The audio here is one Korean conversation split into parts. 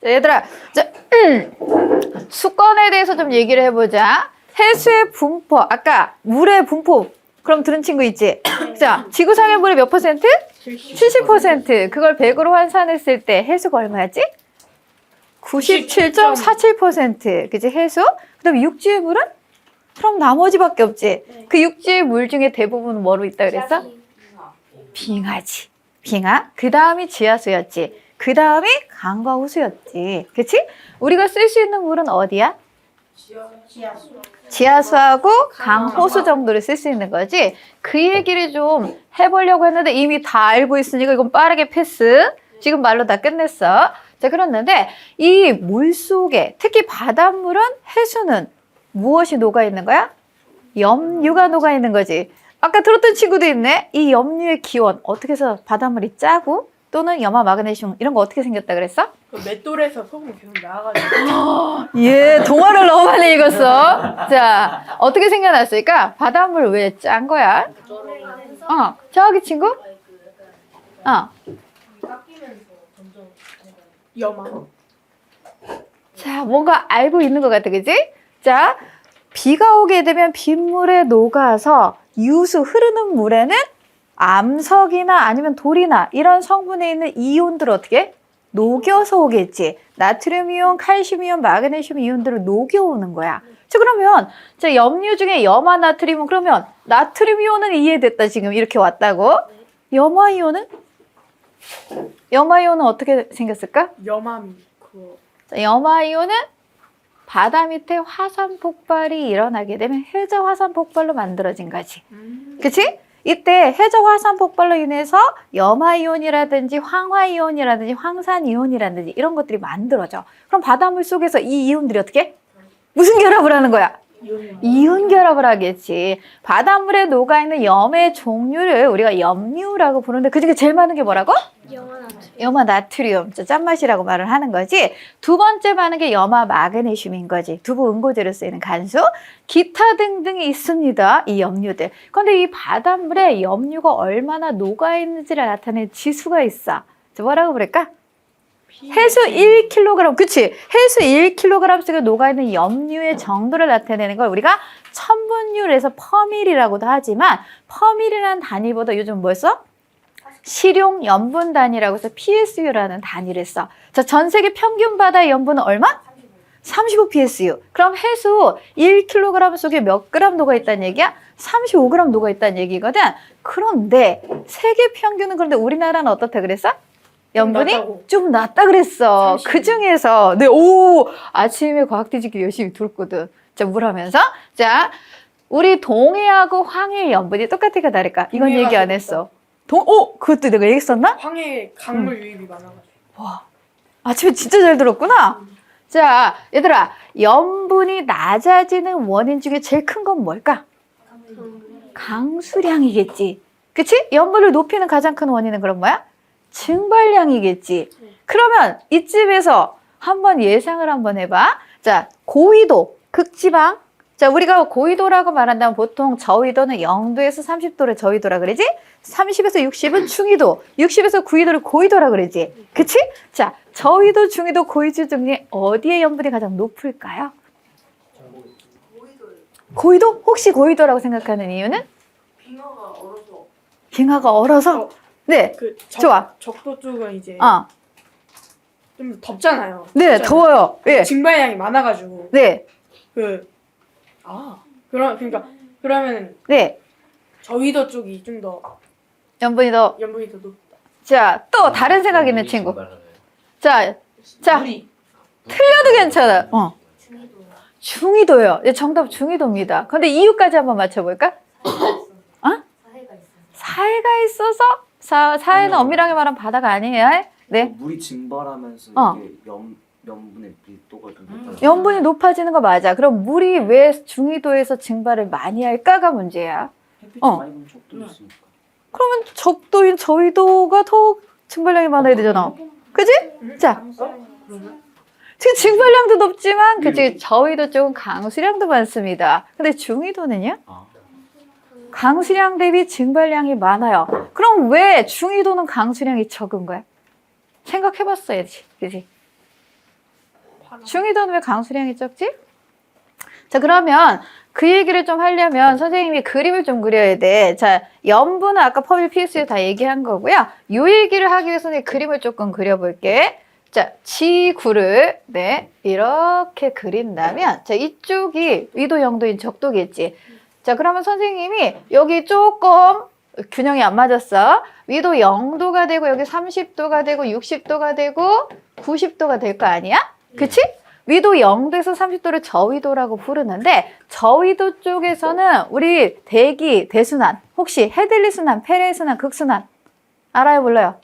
자, 얘들아, 자, 수건에 대해서 좀 얘기를 해보자. 해수의 분포, 아까 물의 분포, 그럼 들은 친구 있지? 자, 지구상의 물의 몇 퍼센트? 70%. 그걸 100으로 환산했을 때 해수가 얼마였지? 97.47%. 그치, 해수? 그 다음에 육지의 물은? 그럼 나머지밖에 없지. 그 육지의 물 중에 대부분은 뭐로 있다 그랬어? 빙하지. 빙하. 그 다음이 지하수였지. 그 다음이 강과 호수였지. 그치? 우리가 쓸 수 있는 물은 어디야? 지하수하고 강, 호수 정도를 쓸 수 있는 거지. 그 얘기를 좀 해보려고 했는데 이미 다 알고 있으니까 이건 빠르게 패스. 지금 말로 다 끝냈어. 자, 그랬는데 이 물 속에, 특히 바닷물은, 해수는 무엇이 녹아있는 거야? 염류가 녹아있는 거지. 아까 들었던 친구도 있네. 이 염류의 기원, 어떻게 해서 바닷물이 짜고 또는 염화 마그네슘 이런 거 어떻게 생겼다 그랬어? 그 맷돌에서 소금 계속 나와가지고. 예, 동화를 너무 많이 읽었어. 자, 어떻게 생겨났을까? 바닷물 왜 짠 거야? 저기 친구? 염화. 자, 뭔가 알고 있는 것 같아, 그지? 자, 비가 오게 되면 빗물에 녹아서 유수, 흐르는 물에는 암석이나 아니면 돌이나 이런 성분에 있는 이온들을 어떻게? 녹여서 오겠지. 나트륨 이온, 칼슘 이온, 마그네슘 이온들을 녹여오는 거야. 자, 그러면 자, 염류 중에 염화 나트륨은 그러면 나트륨 이온은 이해됐다. 지금 이렇게 왔다고. 염화 이온은? 염화 이온은 어떻게 생겼을까? 염함이 그거. 자, 염화 이온은 바다 밑에 화산 폭발이 일어나게 되면 해저 화산 폭발로 만들어진 거지. 그치? 이때 해저 화산 폭발로 인해서 염화이온이라든지 황화이온이라든지 황산이온이라든지 이런 것들이 만들어져. 그럼 바닷물 속에서 이 이온들이 어떻게? 무슨 결합을 하는 거야? 이온 결합을 하겠지. 바닷물에 녹아있는 염의 종류를 우리가 염류라고 부르는데 그중에 제일 많은 게 뭐라고? 염화 나트륨. 짠맛이라고 말을 하는 거지. 두 번째 많은 게 염화 마그네슘인 거지. 두부 응고제로 쓰이는 간수. 기타 등등이 있습니다. 이 염류들. 그런데 이 바닷물에 염류가 얼마나 녹아있는지를 나타내는 지수가 있어. 뭐라고 부를까? 해수 1kg, 그치? 해수 1kg 속에 녹아있는 염류의 정도를 나타내는 걸 우리가 천분율에서 퍼밀이라고도 하지만 퍼밀이라는 단위보다 요즘 뭐 써? 실용 염분 단위라고 해서 PSU라는 단위를 써. 자, 전 세계 평균 바다의 염분은 얼마? 35 PSU. 그럼 해수 1kg 속에 몇 그램 녹아있다는 얘기야? 35g 녹아있다는 얘기거든. 그런데 세계 평균은 그런데 우리나라는 어떻다 그랬어? 염분이 좀 낮다 그랬어. 그 중에서, 네, 오, 아침에 과학 뒤집기 열심히 들었거든. 자, 물 하면서. 자, 우리 동해하고 황해의 염분이 똑같을까 다를까? 이건 얘기 안 했어. 그것도 내가 얘기했었나? 황해 강물 유입이 많아가지고. 와, 아침에 진짜 잘 들었구나. 자, 얘들아, 염분이 낮아지는 원인 중에 제일 큰 건 뭘까? 강수량이겠지. 그치? 염분을 높이는 가장 큰 원인은 그럼 뭐야? 증발량이겠지. 그러면 이쯤에서 한번 예상을 한번 해봐. 자, 고위도, 극지방. 자, 우리가 고위도라고 말한다면 보통 저위도는 0도에서 30도를 저위도라 그러지? 30에서 60은 중위도, 60에서 9위도를 고위도라 그러지. 그치? 자, 저위도, 중위도, 고위도 중에 어디에 염분이 가장 높을까요? 고위도? 혹시 고위도라고 생각하는 이유는? 빙하가 얼어서? 네, 좋아. 적도 쪽은 이제 어. 좀 덥잖아요. 네, 덥잖아요. 더워요. 예. 증발량이 많아가지고. 네, 그러면 네. 저위도 쪽이 좀 더 염분이 더. 염분이 더 높다. 자, 또 다른 생각 있는 친구. 자, 물이. 틀려도 괜찮아. 중위도요. 네, 정답 중위도입니다. 근데 이유까지 한번 맞춰볼까? 사해가 있어서? 사해는 엄밀하게 말하면 바다가 아니에요. 네. 물이 증발하면서 이게 염분의 밀도가 좀 높아요. 염분이 높아지는 거 맞아. 그럼 물이 왜 중위도에서 증발을 많이 할까가 문제야. 햇빛이 많이 보면 적도 있으니까. 그러면 적도인 저위도가 더 증발량이 많아야 되잖아. 그지? 자, 지금 증발량도 높지만 그치 저위도 쪽은 강수량도 많습니다. 근데 중위도는요? 강수량 대비 증발량이 많아요. 그럼 왜 중위도는 강수량이 적은 거야? 생각해봤어야지, 그지? 중위도는 왜 강수량이 적지? 자, 그러면 그 얘기를 좀 하려면 선생님이 그림을 좀 그려야 돼. 자, 염분은 아까 퍼빌 필수에 다 얘기한 거고요. 요 얘기를 하기 위해서는 그림을 조금 그려볼게. 자, 지구를 이렇게 그린다면 자, 이쪽이 위도, 영도인 적도겠지. 자, 그러면 선생님이 여기 조금 균형이 안 맞았어. 위도 0도가 되고 여기 30도가 되고 60도가 되고 90도가 될 거 아니야? 그치? 위도 0도에서 30도를 저위도라고 부르는데 저위도 쪽에서는 우리 대기, 대순환 혹시 헤들리 순환, 페레 순환, 극순환 알아요, 몰라요?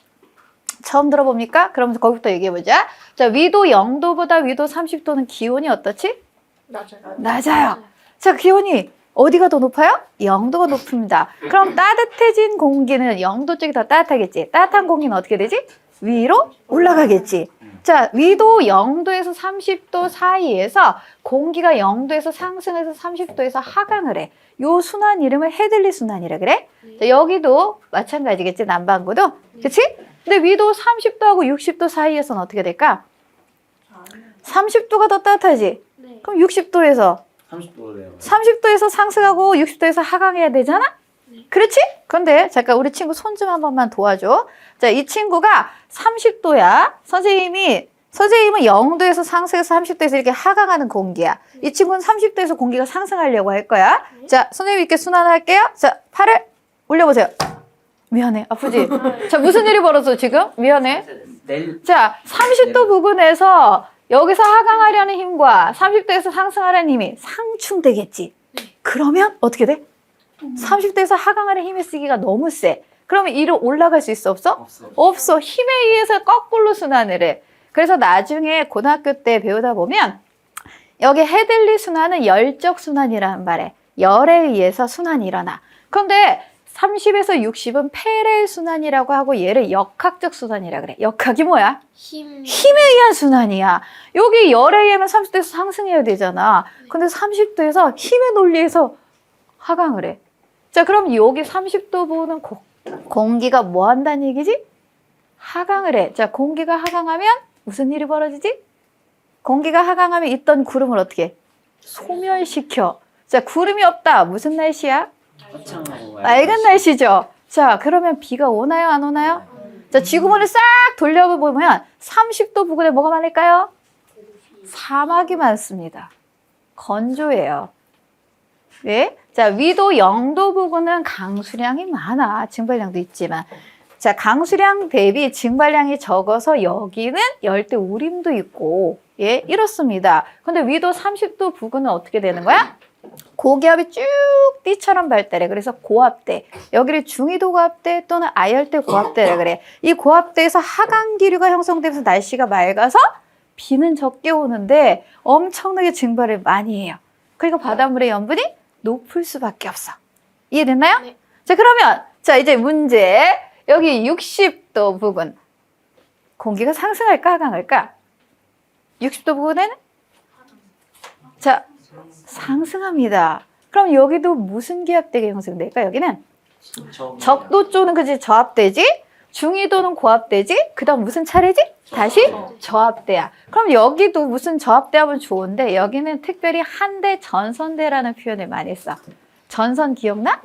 처음 들어봅니까? 그러면서 거기부터 얘기해보자. 자, 위도 0도보다 위도 30도는 기온이 어떻지? 낮아요. 자, 기온이 어디가 더 높아요? 0도가 높습니다. 그럼 따뜻해진 공기는 0도 쪽이 더 따뜻하겠지. 따뜻한 공기는 어떻게 되지? 위로 올라가겠지. 자, 위도 0도에서 30도 사이에서 공기가 0도에서 상승해서 30도에서 하강을 해. 요 순환 이름을 헤들리 순환이라 그래. 자, 여기도 마찬가지겠지. 남반구도. 그치? 근데 위도 30도하고 60도 사이에서는 어떻게 될까? 30도가 더 따뜻하지? 그럼 60도에서 30도래요. 30도에서 상승하고 60도에서 하강해야 되잖아? 그렇지? 그런데 잠깐 우리 친구 손 좀 한 번만 도와줘. 자, 이 친구가 30도야. 선생님은 0도에서 상승해서 30도에서 이렇게 하강하는 공기야. 이 친구는 30도에서 공기가 상승하려고 할 거야. 자, 선생님 이렇게 순환할게요. 자, 팔을 올려보세요. 미안해. 아프지? 자, 무슨 일이 벌어졌어 지금? 미안해. 자, 30도 부근에서 여기서 하강하려는 힘과 30도에서 상승하려는 힘이 상충되겠지. 그러면 어떻게 돼? 30도에서 하강하려는 힘의 쓰기가 너무 세. 그러면 이로 올라갈 수 있어, 없어? 없어. 힘에 의해서 거꾸로 순환을 해. 그래서 나중에 고등학교 때 배우다 보면 여기 헤들리 순환은 열적 순환이라는 말에 열에 의해서 순환이 일어나. 그런데 30에서 60은 페레 순환이라고 하고 얘를 역학적 순환이라 그래. 역학이 뭐야? 힘에 의한 순환이야. 여기 열에 의하면 30도에서 상승해야 되잖아. 근데 30도에서 힘의 논리에서 하강을 해. 자, 그럼 여기 30도 부분은 공기가 뭐 한다는 얘기지? 하강을 해. 자, 공기가 하강하면 무슨 일이 벌어지지? 공기가 하강하면 있던 구름을 어떻게 해? 소멸시켜. 자, 구름이 없다. 무슨 날씨야? 맑은 날씨죠. 자, 그러면 비가 오나요, 안 오나요? 자, 지구본을 싹 돌려보면 30도 부근에 뭐가 많을까요? 사막이 많습니다. 건조해요. 왜? 자, 위도 0도 부근은 강수량이 많아. 증발량도 있지만. 자, 강수량 대비 증발량이 적어서 여기는 열대 우림도 있고, 예, 이렇습니다. 근데 위도 30도 부근은 어떻게 되는 거야? 고기압이 쭉 띠처럼 발달해. 그래서 고압대. 여기를 중위도 고압대 또는 아열대 고압대라 그래. 이 고압대에서 하강 기류가 형성되면서 날씨가 맑아서 비는 적게 오는데 엄청나게 증발을 많이 해요. 그러니까 바닷물의 염분이 높을 수밖에 없어. 이해됐나요? 네. 자, 그러면 자, 이제 문제. 여기 60도 부근. 공기가 상승할까 하강할까? 60도 부근에는 자, 상승합니다. 그럼 여기도 무슨 기압대가 형성될까? 여기는 적도 쪽은 그지 저압대지, 중위도는 고압대지, 그 다음 무슨 차례지? 다시 저압대야. 그럼 여기도 무슨 저압대 하면 좋은데 여기는 특별히 한대 전선대라는 표현을 많이 써. 전선 기억나?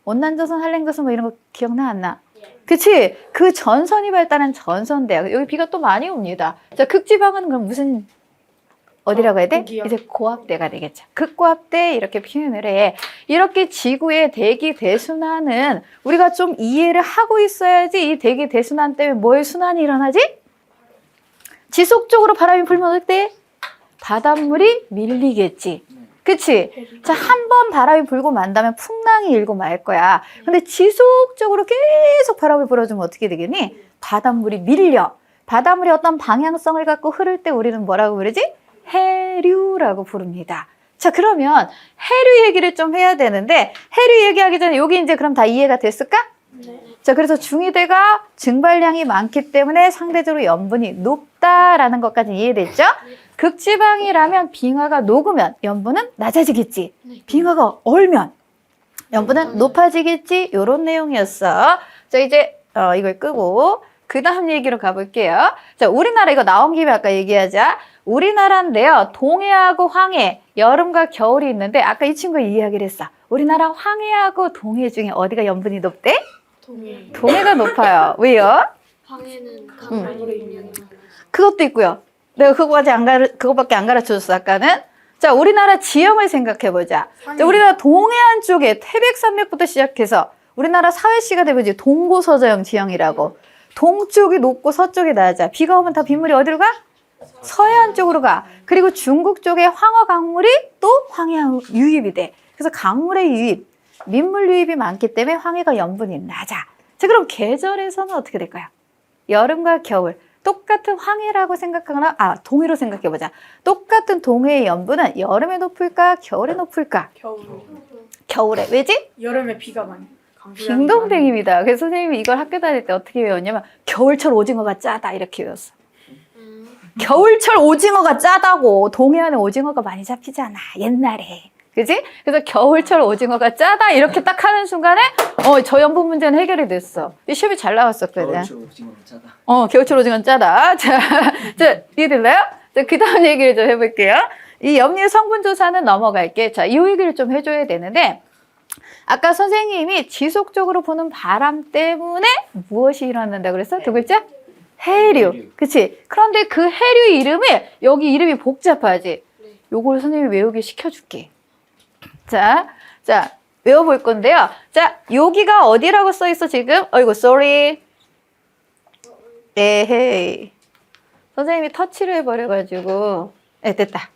온난조선, 한랭조선 뭐 이런 거 기억나 안 나? 그치? 그 전선이 발달한 전선대야. 여기 비가 또 많이 옵니다. 자, 극지방은 그럼 무슨 어디라고 해야 돼? 극이요. 이제 고압대가 되겠죠. 극고압대 이렇게 표현을 해. 이렇게 지구의 대기 대순환은 우리가 좀 이해를 하고 있어야지 이 대기 대순환 때문에 뭐의 순환이 일어나지? 지속적으로 바람이 불면 어때? 바닷물이 밀리겠지. 그치? 자, 한 번 바람이 불고 만다면 풍랑이 일고 말 거야. 근데 지속적으로 계속 바람이 불어주면 어떻게 되겠니? 바닷물이 밀려. 바닷물이 어떤 방향성을 갖고 흐를 때 우리는 뭐라고 부르지? 해류라고 부릅니다. 자, 그러면 해류 얘기를 좀 해야 되는데 해류 얘기하기 전에 여기 이제 그럼 다 이해가 됐을까? 네. 자, 그래서 중위대가 증발량이 많기 때문에 상대적으로 염분이 높다라는 것까지 이해됐죠? 극지방이라면 빙하가 녹으면 염분은 낮아지겠지. 빙하가 얼면 염분은 높아지겠지. 이런 내용이었어. 자, 이제 이걸 끄고 그 다음 얘기로 가볼게요. 자, 우리나라 이거 나온 김에 아까 얘기하자. 우리나라인데요. 동해하고 황해, 여름과 겨울이 있는데 아까 이 친구가 이야기를 했어. 우리나라 황해하고 동해 중에 어디가 염분이 높대? 동해. 동해가 높아요. 왜요? 방에는 강물이 있는 그것도 있고요. 내가 그거밖에 안 가르쳐줬어, 아까는. 자, 우리나라 지형을 생각해보자. 자, 우리나라 동해안 쪽에 태백산맥부터 시작해서 우리나라 사회시가 되면 이제 동고서저형 지형이라고. 동쪽이 높고 서쪽이 낮아. 비가 오면 다 빗물이 어디로 가? 서해안 쪽으로 가. 그리고 중국 쪽에 황허 강물이 또 황해안 유입이 돼. 그래서 강물의 유입, 민물 유입이 많기 때문에 황해가 염분이 낮아. 자, 그럼 계절에서는 어떻게 될까요? 여름과 겨울. 똑같은 황해라고 생각하거나, 동해로 생각해보자. 똑같은 동해의 염분은 여름에 높을까, 겨울에 높을까? 겨울. 겨울에. 왜지? 여름에 비가 많이. 빙동댕입니다. 그래서 선생님이 이걸 학교 다닐 때 어떻게 외웠냐면, 겨울철 오징어가 짜다, 이렇게 외웠어. 겨울철 오징어가 짜다고. 동해안에 오징어가 많이 잡히잖아, 옛날에. 그지? 그래서 겨울철 오징어가 짜다, 이렇게 딱 하는 순간에, 저 염분 문제는 해결이 됐어. 이 시험이 잘 나왔었거든. 겨울철 오징어는 짜다. 겨울철 오징어는 짜다. 자, 이해될래요? 자, 그 다음 얘기를 좀 해볼게요. 이 염류 성분 조사는 넘어갈게. 자, 이 얘기를 좀 해줘야 되는데, 아까 선생님이 지속적으로 부는 바람 때문에 무엇이 일어난다고 그랬어? 두 글자? 해류. 그치? 그런데 그 해류 이름이, 여기 이름이 복잡하지? 요걸 선생님이 외우게 시켜줄게. 자, 외워볼 건데요. 자, 여기가 어디라고 써있어, 지금? 어이구, sorry. 에헤이. 선생님이 터치를 해버려가지고. 됐다.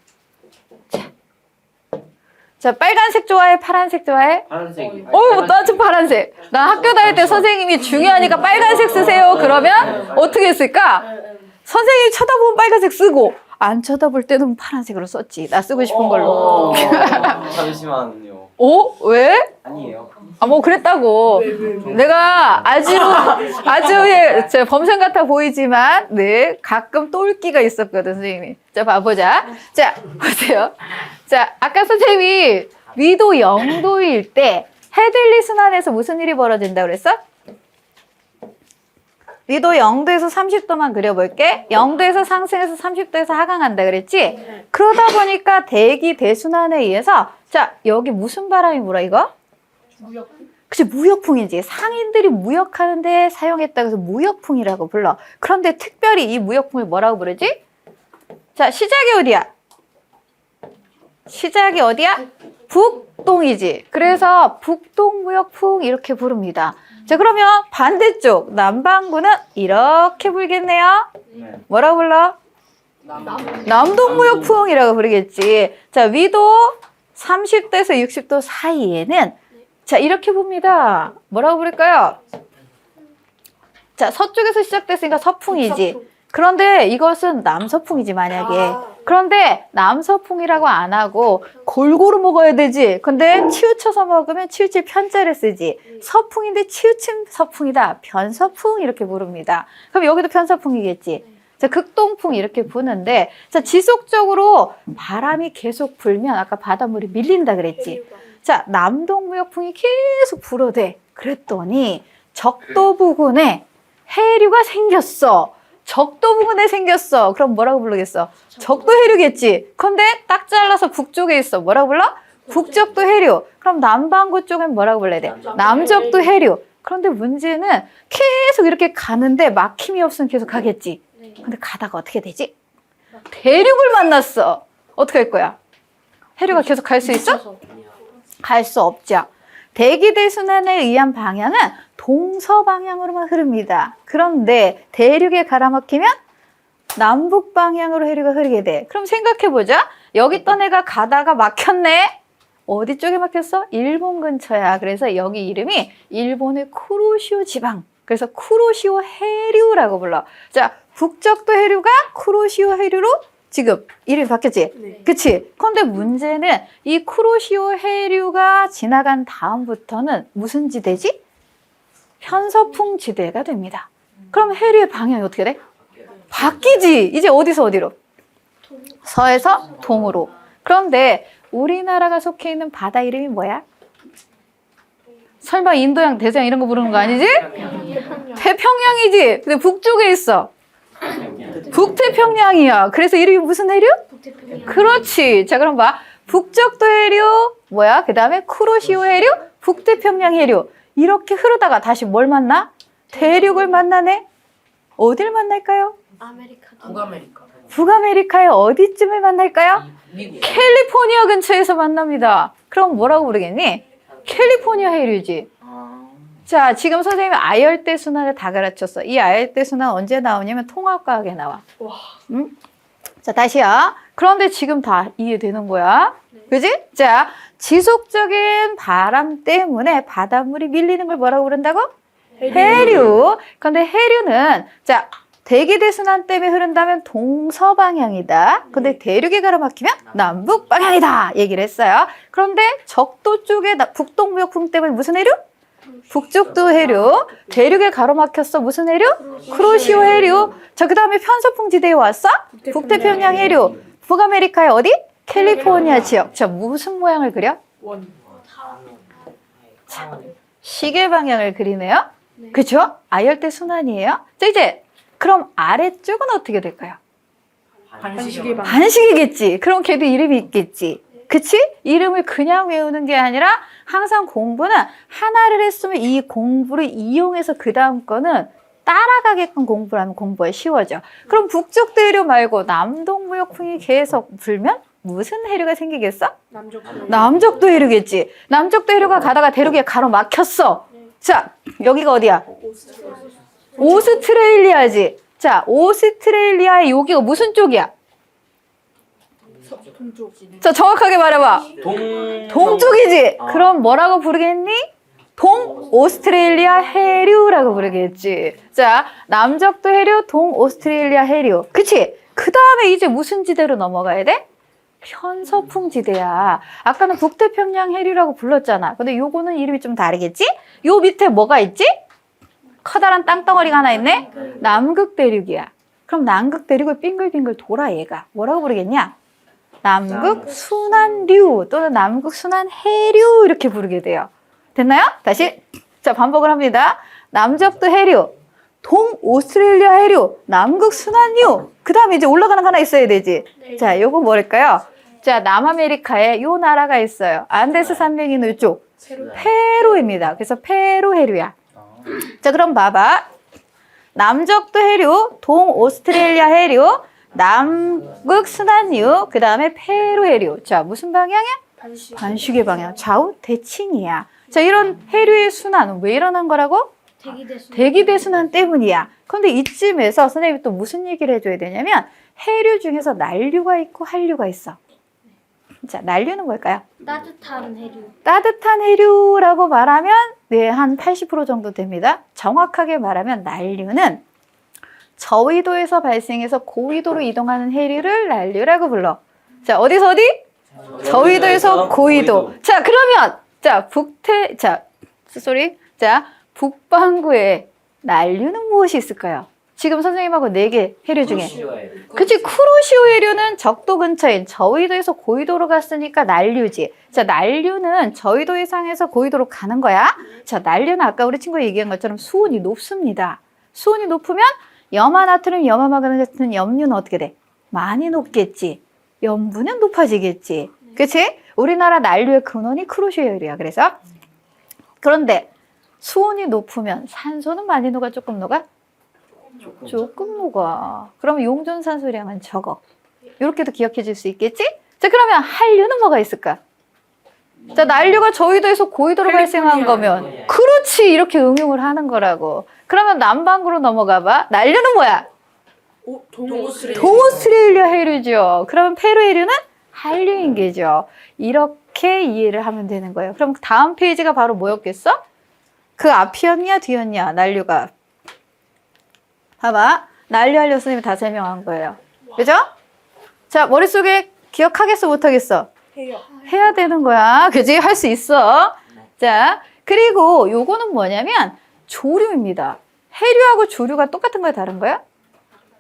자, 빨간색 좋아해? 파란색 좋아해? 파란색이. 나 좀 파란색. 나 학교 다닐 때 선생님이 중요하니까 빨간색 쓰세요. 그러면 어떻게 했을까? 선생님이 쳐다보면 빨간색 쓰고, 안 쳐다볼 때는 파란색으로 썼지. 나 쓰고 싶은 걸로. 잠시만요. 왜? 아니에요. 뭐 그랬다고. 내가 아주 제 범생 같아 보이지만, 네, 가끔 똘끼가 있었거든, 선생님이. 자, 봐보자. 자, 보세요. 자, 아까 선생님이 위도 0도일 때 해들리 순환에서 무슨 일이 벌어진다고 그랬어? 위도 0도에서 30도만 그려볼게. 0도에서 상승해서 30도에서 하강한다 그랬지? 그러다 보니까 대기 대순환에 의해서, 자, 여기 무슨 바람이 불어, 이거? 그치, 무역풍이지. 상인들이 무역하는데 사용했다고 해서 무역풍이라고 불러. 그런데 특별히 이 무역풍을 뭐라고 부르지? 자, 시작이 어디야? 시작이 어디야? 북동이지. 그래서 북동무역풍 이렇게 부릅니다. 자, 그러면 반대쪽 남반구는 이렇게 불겠네요. 네. 뭐라고 불러? 남동무역풍이라고 부르겠지. 자, 위도 30도에서 60도 사이에는, 자, 이렇게 봅니다. 뭐라고 부를까요? 자, 서쪽에서 시작됐으니까 서풍이지. 그런데 이것은 남서풍이지, 만약에. 그런데 남서풍이라고 안 하고 골고루 먹어야 되지. 근데 치우쳐서 먹으면 치우칠 편자를 쓰지. 서풍인데 치우침 서풍이다. 변서풍 이렇게 부릅니다. 그럼 여기도 편서풍이겠지. 자, 극동풍 이렇게 부는데, 자, 지속적으로 바람이 계속 불면 아까 바닷물이 밀린다 그랬지. 자, 남동무역풍이 계속 불어대. 그랬더니 적도 부근에 해류가 생겼어. 적도 부근에 생겼어. 그럼 뭐라고 부르겠어? 적도 해류겠지. 근데 딱 잘라서 북쪽에 있어. 뭐라고 불러? 북적도 해류. 그럼 남반구 쪽엔 뭐라고 불러야 돼? 남적도 해류. 그런데 문제는 계속 이렇게 가는데 막힘이 없으면 계속 가겠지. 근데 가다가 어떻게 되지? 대륙을 만났어. 어떻게 할 거야? 해류가 계속 갈 수 있어? 갈 수 없죠. 대기대순환에 의한 방향은 동서 방향으로만 흐릅니다. 그런데 대륙에 갈아먹히면 남북 방향으로 해류가 흐르게 돼. 그럼 생각해보자. 여기 있던 애가 가다가 막혔네. 어디 쪽에 막혔어? 일본 근처야. 그래서 여기 이름이 일본의 쿠로시오 지방. 그래서 쿠로시오 해류라고 불러. 자, 북적도 해류가 쿠로시오 해류로 지금 이름이 바뀌었지? 네. 그치? 그런데 문제는 이 쿠로시오 해류가 지나간 다음부터는 무슨 지대지? 편서풍 지대가 됩니다. 그럼 해류의 방향이 어떻게 돼? 바뀌지. 이제 어디서 어디로? 서에서 동으로. 그런데 우리나라가 속해 있는 바다 이름이 뭐야? 설마 인도양, 대서양 이런 거 부르는 거 아니지? 태평양이지. 근데 북쪽에 있어. 북태평양이야. 그래서 이름이 무슨 해류? 북태평양. 그렇지. 자, 그럼 봐. 북쪽도 해류, 뭐야? 그 다음에 쿠로시오 해류, 북태평양 해류. 이렇게 흐르다가 다시 뭘 만나? 대륙을 만나네? 어딜 만날까요? 아메리카. 북아메리카. 북아메리카의 어디쯤을 만날까요? 미국. 캘리포니아 근처에서 만납니다. 그럼 뭐라고 부르겠니? 캘리포니아 해류지. 자, 지금 선생님이 아열대 순환을 다 가르쳤어. 이 아열대 순환 언제 나오냐면 통합과학에 나와. 와. 응? 자, 다시야. 그런데 지금 다 이해되는 거야. 그지? 자, 지속적인 바람 때문에 바닷물이 밀리는 걸 뭐라고 부른다고? 해류. 근데 해류는, 자, 대기대순환 때문에 흐른다면 동서방향이다. 근데 대륙에 가로막히면 남북방향이다. 얘기를 했어요. 그런데 적도 쪽에 북동무역풍 때문에 무슨 해류? 북쪽도 해류. 대륙에 가로막혔어. 무슨 해류? 쿠로시오 해류. 자, 그 다음에 편서풍 지대에 왔어? 북태평양 해류. 북아메리카의 어디? 캘리포니아 지역. 자, 무슨 모양을 그려? 원. 시계 방향을 그리네요. 네. 그죠? 아열대 순환이에요. 자, 이제 그럼 아래쪽은 어떻게 될까요? 반시계 방. 반식이겠지. 그럼 걔도 이름이 있겠지. 그치? 이름을 그냥 외우는 게 아니라 항상 공부는 하나를 했으면 이 공부를 이용해서 그 다음 거는 따라가게끔 공부를 하면 공부가 쉬워져. 그럼 북쪽 대류 말고 남동무역풍이 계속 불면 무슨 해류가 생기겠어? 남쪽. 남쪽도 해류겠지. 남쪽도 해류가 가다가 대륙에 가로막혔어. 자, 여기가 어디야? 오스트레일리아지. 자, 오스트레일리아의 여기가 무슨 쪽이야? 동쪽. 자, 정확하게 말해봐. 동쪽이지. 아. 그럼 뭐라고 부르겠니? 동 오스트레일리아 해류라고 부르겠지. 자, 남쪽도 해류, 동 오스트레일리아 해류. 그치? 그 다음에 이제 무슨 지대로 넘어가야 돼? 편서풍 지대야. 아까는 북태평양 해류라고 불렀잖아. 근데 요거는 이름이 좀 다르겠지? 요 밑에 뭐가 있지? 커다란 땅덩어리가 하나 있네? 남극 대륙이야. 그럼 남극 대륙을 빙글빙글 돌아 얘가. 뭐라고 부르겠냐? 남극 순환류 또는 남극 순환 해류 이렇게 부르게 돼요. 됐나요? 다시. 자, 반복을 합니다. 남쪽도 해류, 동 오스트레일리아 해류, 남극 순환류. 그 다음에 이제 올라가는 거 하나 있어야 되지. 자, 요거 뭐랄까요? 자, 남아메리카에 요 나라가 있어요. 안데스 산맥 있는 이쪽. 페루입니다. 그래서 페루 해류야. 자, 그럼 봐봐. 남쪽도 해류, 동 오스트레일리아 해류, 남극 순환류, 그 다음에 페루 해류. 자, 무슨 방향이야? 반시계 방향. 좌우 대칭이야. 자, 이런 해류의 순환은 왜 일어난 거라고? 대기대순환. 대기대순환 때문이야. 그런데 이쯤에서 선생님이 또 무슨 얘기를 해줘야 되냐면 해류 중에서 난류가 있고 한류가 있어. 자, 난류는 뭘까요? 따뜻한 해류. 따뜻한 해류라고 말하면 네, 한 80% 정도 됩니다. 정확하게 말하면 난류는 저위도에서 발생해서 고위도로 이동하는 해류를 난류라고 불러. 자, 어디서 어디? 저위도에서 고위도. 자, 그러면 자, 북반구에 난류는 무엇이 있을까요? 지금 선생님하고 4개 해류 중에. 그치, 쿠로시오 해류는 적도 근처인 저위도에서 고위도로 갔으니까 난류지. 자, 난류는 저위도 이상에서 고위도로 가는 거야. 자, 난류는 아까 우리 친구가 얘기한 것처럼 수온이 높습니다. 수온이 높으면 염화나트륨, 염화마그네 같은 염류는 어떻게 돼? 많이 높겠지. 염분은 높아지겠지. 그치? 우리나라 난류의 근원이 쿠로시오 해류야. 그래서 그런데 수온이 높으면 산소는 많이 녹아, 조금 녹아? 조금 녹아. 그러면 용존산소량은 적어. 이렇게도 기억해 줄 수 있겠지? 자, 그러면 한류는 뭐가 있을까? 자, 난류가 저위도에서 고위도로 발생한 거면 그렇지, 이렇게 응용을 하는 거라고. 그러면 남반구로 넘어가 봐. 난류는 뭐야? 동오스트레일리아 해류죠. 그러면 페루 해류는 한류인 게죠. 이렇게 이해를 하면 되는 거예요. 그럼 다음 페이지가 바로 뭐였겠어? 그 앞이었냐 뒤였냐 난류가. 봐봐. 난류 한류 선생님이 다 설명한 거예요. 그죠? 자, 머릿속에 기억하겠어 못하겠어? 해야 되는 거야. 그지? 할 수 있어. 자, 그리고 요거는 뭐냐면 조류입니다. 해류하고 조류가 똑같은 거야, 다른 거야?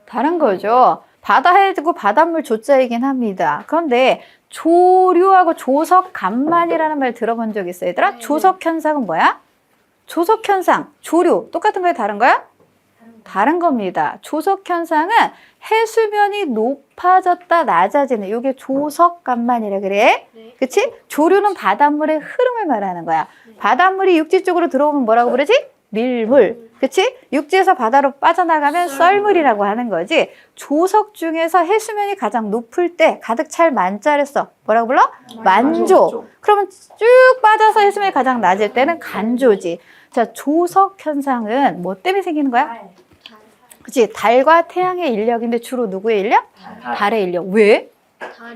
다른 거죠. 바다해고 바닷물 조자이긴 합니다. 그런데 조류하고 조석 간만이라는 말 들어본 적 있어, 얘들아? 조석 현상은 뭐야? 조석 현상, 조류 똑같은 거야, 다른 거야? 다른 겁니다. 조석 현상은 해수면이 높아졌다 낮아지는 이게 조석간만이라 그래. 네. 그치? 조류는 바닷물의 흐름을 말하는 거야. 바닷물이 육지 쪽으로 들어오면 뭐라고 부르지? 밀물. 그치? 육지에서 바다로 빠져나가면 썰물이라고 하는 거지. 조석 중에서 해수면이 가장 높을 때 가득 찰 만자를 써. 뭐라고 불러? 만조. 그러면 쭉 빠져서 해수면이 가장 낮을 때는 간조지. 자, 조석 현상은 뭐 때문에 생기는 거야? 그치? 달과 태양의 인력인데 주로 누구의 인력? 달의 인력. 왜?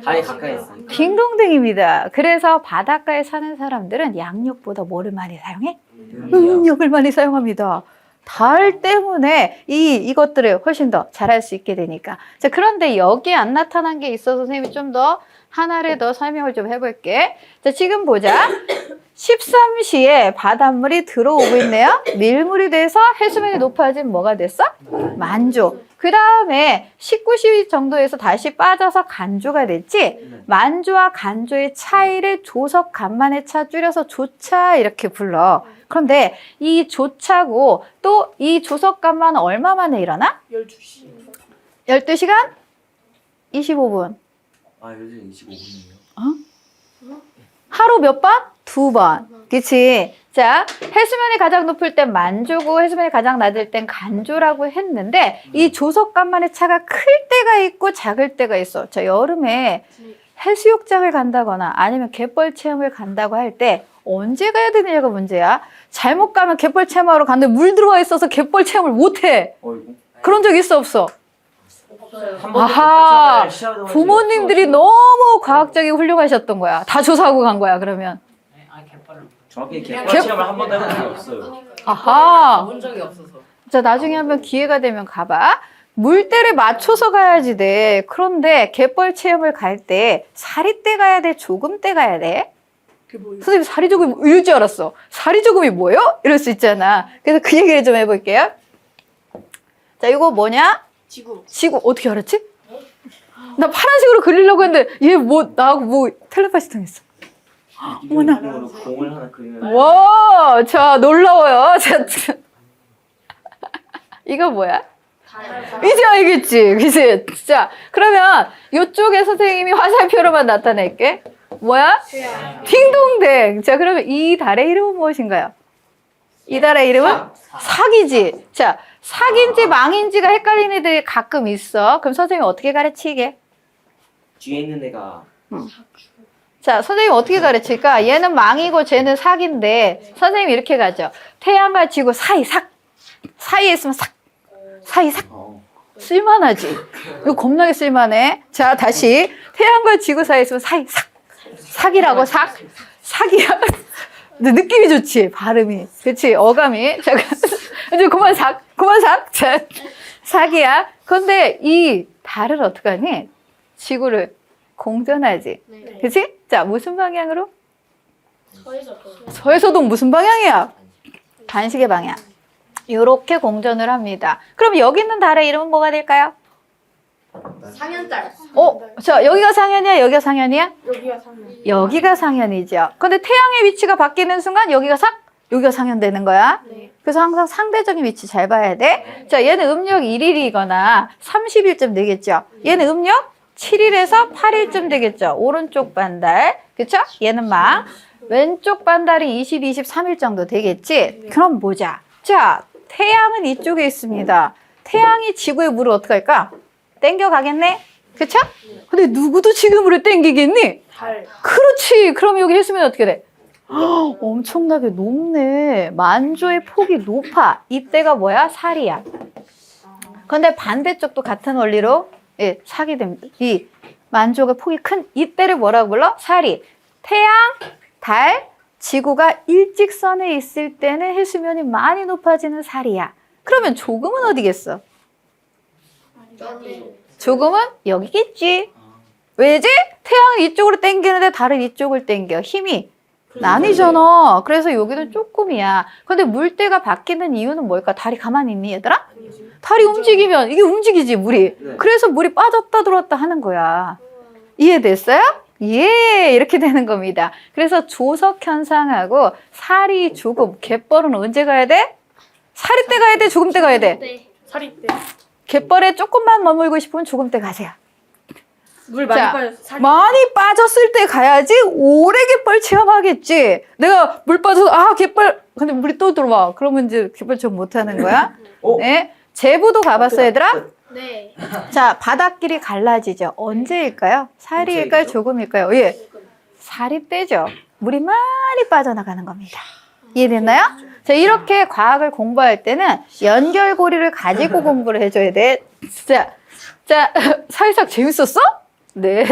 달이 가까이 있으니까. 딩동댕입니다. 그래서 바닷가에 사는 사람들은 양력보다 뭐를 많이 사용해? 음력. 음력을 많이 사용합니다. 달 때문에 이것들을 훨씬 더 잘할 수 있게 되니까. 자, 그런데 여기에 안 나타난 게 있어서 선생님이 좀 더 하나를 더 설명을 좀 해볼게. 자, 지금 보자. 13시에 바닷물이 들어오고 있네요. 밀물이 돼서 해수면이 높아진 뭐가 됐어? 만조. 그 다음에 19시 정도에서 다시 빠져서 간조가 됐지. 만조와 간조의 차이를 조석 간만의 차 줄여서 조차 이렇게 불러. 그런데 이 조차고 또 이 조석 간만은 얼마 만에 일어나? 12시. 12시간? 25분. 아, 요즘 25분이에요. 하루 몇 번? 2번. 그치? 자, 해수면이 가장 높을 땐 만조고 해수면이 가장 낮을 땐 간조라고 했는데 이 조석간만의 차가 클 때가 있고 작을 때가 있어. 자, 여름에 해수욕장을 간다거나 아니면 갯벌 체험을 간다고 할 때 언제 가야 되느냐가 문제야. 잘못 가면 갯벌 체험하러 갔는데 물 들어와 있어서 갯벌 체험을 못 해. 어이구. 그런 적 있어 없어? 한 번도 아하, 갯벌 체험을 시작하던 부모님들이 너무 과학적이고 훌륭하셨던 거야. 다 조사하고 간 거야, 그러면. 정확히 갯벌 갯- 체험을 한 번도 해본 적이 없어요. 아하. 본 적이 없어서. 자, 나중에 한번 기회가 되면 가봐. 물때를 맞춰서 가야지 돼. 그런데 갯벌 체험을 갈 때 사리때 가야 돼? 조금때 가야 돼? 그게 뭐예요? 선생님 사리조금 이럴 줄 알았어. 사리조금이 뭐예요? 이럴 수 있잖아. 그래서 그 얘기를 좀 해볼게요. 자, 이거 뭐냐? 지구. 지구 어떻게 알았지? 나 파란색으로 그리려고 했는데 얘 뭐 나하고 뭐 텔레파시 통했어. 어머나. 이름으로 공을 하나 그리면 와, 자 놀라워요. 자, 이거 뭐야? 이제 알겠지, 그치? 자, 그러면 이쪽에 선생님이 화살표로만 나타낼게. 뭐야? 딩동댕. 자, 그러면 이 달의 이름은 무엇인가요? 이 달의 이름은 사기지. 자, 사기인지 망인지가 헷갈리는 애들이 가끔 있어. 그럼 선생님이 어떻게 가르치게? 뒤에 있는 애가 자, 선생님 어떻게 가르칠까? 얘는 망이고 쟤는 사기인데 선생님이 이렇게 가죠. 태양과 지구 사이 삭. 사이에 있으면 삭. 사이 삭. 쓸만하지. 이거 겁나게 쓸만해. 자, 다시 태양과 지구 사이에 있으면 사이 삭. 삭이라고 삭. 삭이야. 근데 느낌이 좋지. 발음이. 그렇지. 어감이. 잠깐. 이제 그만 삭. 그만 삭. 자, 삭이야. 그런데 이 달을 어떡하니? 지구를 공전하지. 네. 그치? 자, 무슨 방향으로? 서해서 서해서동 무슨 방향이야? 반시계 방향. 이렇게 공전을 합니다. 그럼 여기 있는 달의 이름은 뭐가 될까요? 상현달. 자, 여기가 상현이야? 여기가 상현이야? 여기가 상면. 여기가 상현이죠. 근데 태양의 위치가 바뀌는 순간 여기가 여기가 상현되는 거야. 네. 그래서 항상 상대적인 위치 잘 봐야 돼. 자, 얘는 음력 1일이거나 30일쯤 되겠죠. 얘는 음력 7일에서 8일쯤 되겠죠. 오른쪽 반달. 그쵸? 얘는 망. 왼쪽 반달이 20, 23일 정도 되겠지? 그럼 보자. 자, 태양은 이쪽에 있습니다. 태양이 지구의 물을 어떻게 할까? 땡겨 가겠네? 그쵸? 근데 누구도 지구 물을 땡기겠니? 달. 그렇지. 그럼 여기 해수면 어떻게 돼? 헉, 엄청나게 높네. 만조의 폭이 높아. 이때가 뭐야? 살이야. 근데 반대쪽도 같은 원리로 예, 사게 됩니다. 이 만조가 폭이 큰 이때를 뭐라고 불러? 살이. 태양, 달, 지구가 일직선에 있을 때는 해수면이 많이 높아지는 살이야. 그러면 조금은 어디겠어? 조금은 여기겠지. 왜지? 태양은 이쪽으로 당기는데 달은 이쪽을 당겨. 힘이 나뉘잖아. 그래서 여기는 조금이야. 근데 물때가 바뀌는 이유는 뭘까? 달이 가만히 있니, 얘들아? 달이 움직이면 이게 움직이지, 물이. 네. 그래서 물이 빠졌다 들어왔다 하는 거야. 이해됐어요? 예, 이렇게 되는 겁니다. 그래서 조석 현상하고 살이 죽음, 갯벌은 언제 가야 돼? 살이 때 가야 돼? 죽음 때 가야 돼? 네. 살이 때. 갯벌에 조금만 머물고 싶으면 죽음 때 가세요. 물 많이 자, 빠져서 살이. 많이 빠졌을 때 가야지 오래 갯벌 체험하겠지. 내가 물 빠져서 갯벌 근데 물이 또 들어와. 그러면 이제 갯벌 체험 못 하는 거야. 네. 제부도 가봤어 얘들아? 네. 자, 바닷길이 갈라지죠. 언제일까요? 살이일까요? 언제이죠? 조금일까요? 예. 살이 떼죠. 물이 많이 빠져나가는 겁니다. 이해됐나요? 자, 이렇게 과학을 공부할 때는 연결고리를 가지고 공부를 해줘야 돼. 자, 사회학 재밌었어? 네.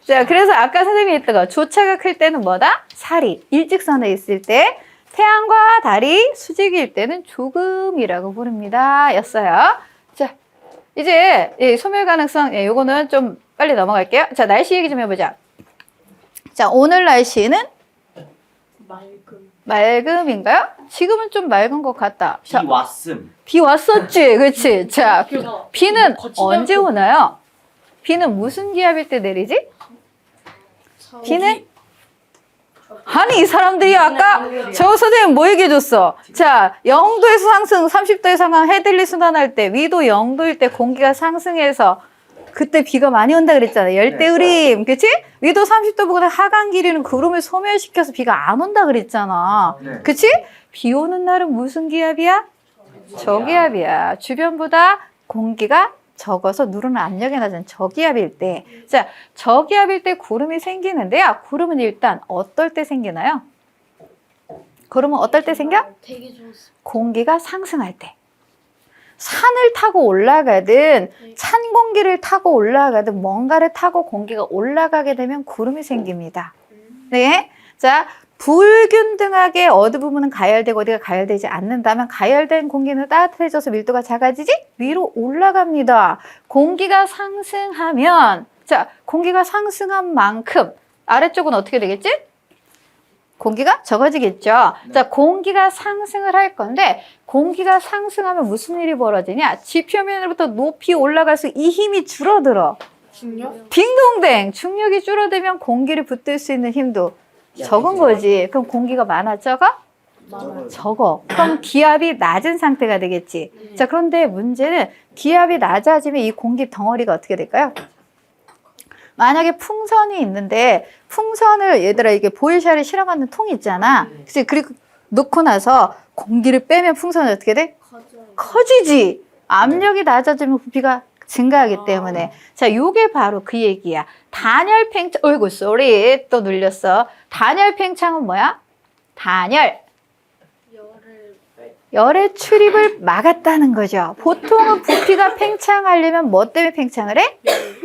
자, 그래서 아까 선생님이 했던 거, 조차가 클 때는 뭐다? 살이. 일직선에 있을 때, 태양과 달이 수직일 때는 조금이라고 부릅니다. 였어요. 자, 이제 소멸 가능성, 요거는 좀 빨리 넘어갈게요. 자, 날씨 얘기 좀 해보자. 자, 오늘 날씨는 맑음인가요? 지금은 좀 맑은 것 같다. 비 자, 왔음. 비 왔었지, 그렇지? 자, 비는 거치지 언제 않고. 오나요? 비는 무슨 기압일 때 내리지? 비는? 아니, 이 사람들이 아까 저 선생님 뭐 얘기해줬어? 자, 0도에서 상승, 30도에 상승, 헤들리 순환할 때, 위도 0도일 때 공기가 상승해서 그때 비가 많이 온다 그랬잖아. 열대우림, 그치? 위도 30도보다 하강 길이는 구름을 소멸시켜서 비가 안 온다 그랬잖아. 네. 그치? 비 오는 날은 무슨 기압이야? 저기압이야. 주변보다 공기가 적어서 누르는 압력이 낮은 저기압일 때. 자, 저기압일 때 구름이 생기는데요. 구름은 일단 어떨 때 생기나요? 구름은 어떨 때 생겨? 되게 좋았어. 공기가 상승할 때. 산을 타고 올라가든 찬 공기를 타고 올라가든 뭔가를 타고 공기가 올라가게 되면 구름이 생깁니다. 네. 자, 불균등하게 어느 부분은 가열되고 어디가 가열되지 않는다면 가열된 공기는 따뜻해져서 밀도가 작아지지 위로 올라갑니다. 공기가 상승하면 자, 공기가 상승한 만큼 아래쪽은 어떻게 되겠지? 공기가 적어지겠죠. 자, 공기가 상승을 할 건데 공기가 상승하면 무슨 일이 벌어지냐? 지표면으로부터 높이 올라가서 이 힘이 줄어들어. 중력? 딩동댕! 중력이 줄어들면 공기를 붙들 수 있는 힘도 적은 거지. 그럼 공기가 많아, 적어? 적어. 그럼 기압이 낮은 상태가 되겠지. 자, 그런데 문제는 기압이 낮아지면 이 공기 덩어리가 어떻게 될까요? 만약에 풍선이 있는데 풍선을 얘들아 이게 보일샤를 실어가는 통이 있잖아. 그치? 그리고 놓고 나서 공기를 빼면 풍선이 어떻게 돼? 커지지. 압력이 낮아지면 부피가 증가하기 때문에. 자, 요게 바로 그 얘기야. 단열 팽창, 어이구, 쏘리. 또 눌렸어. 단열 팽창은 뭐야? 단열. 열의 출입을 막았다는 거죠. 보통은 부피가 팽창하려면 뭐 때문에 팽창을 해?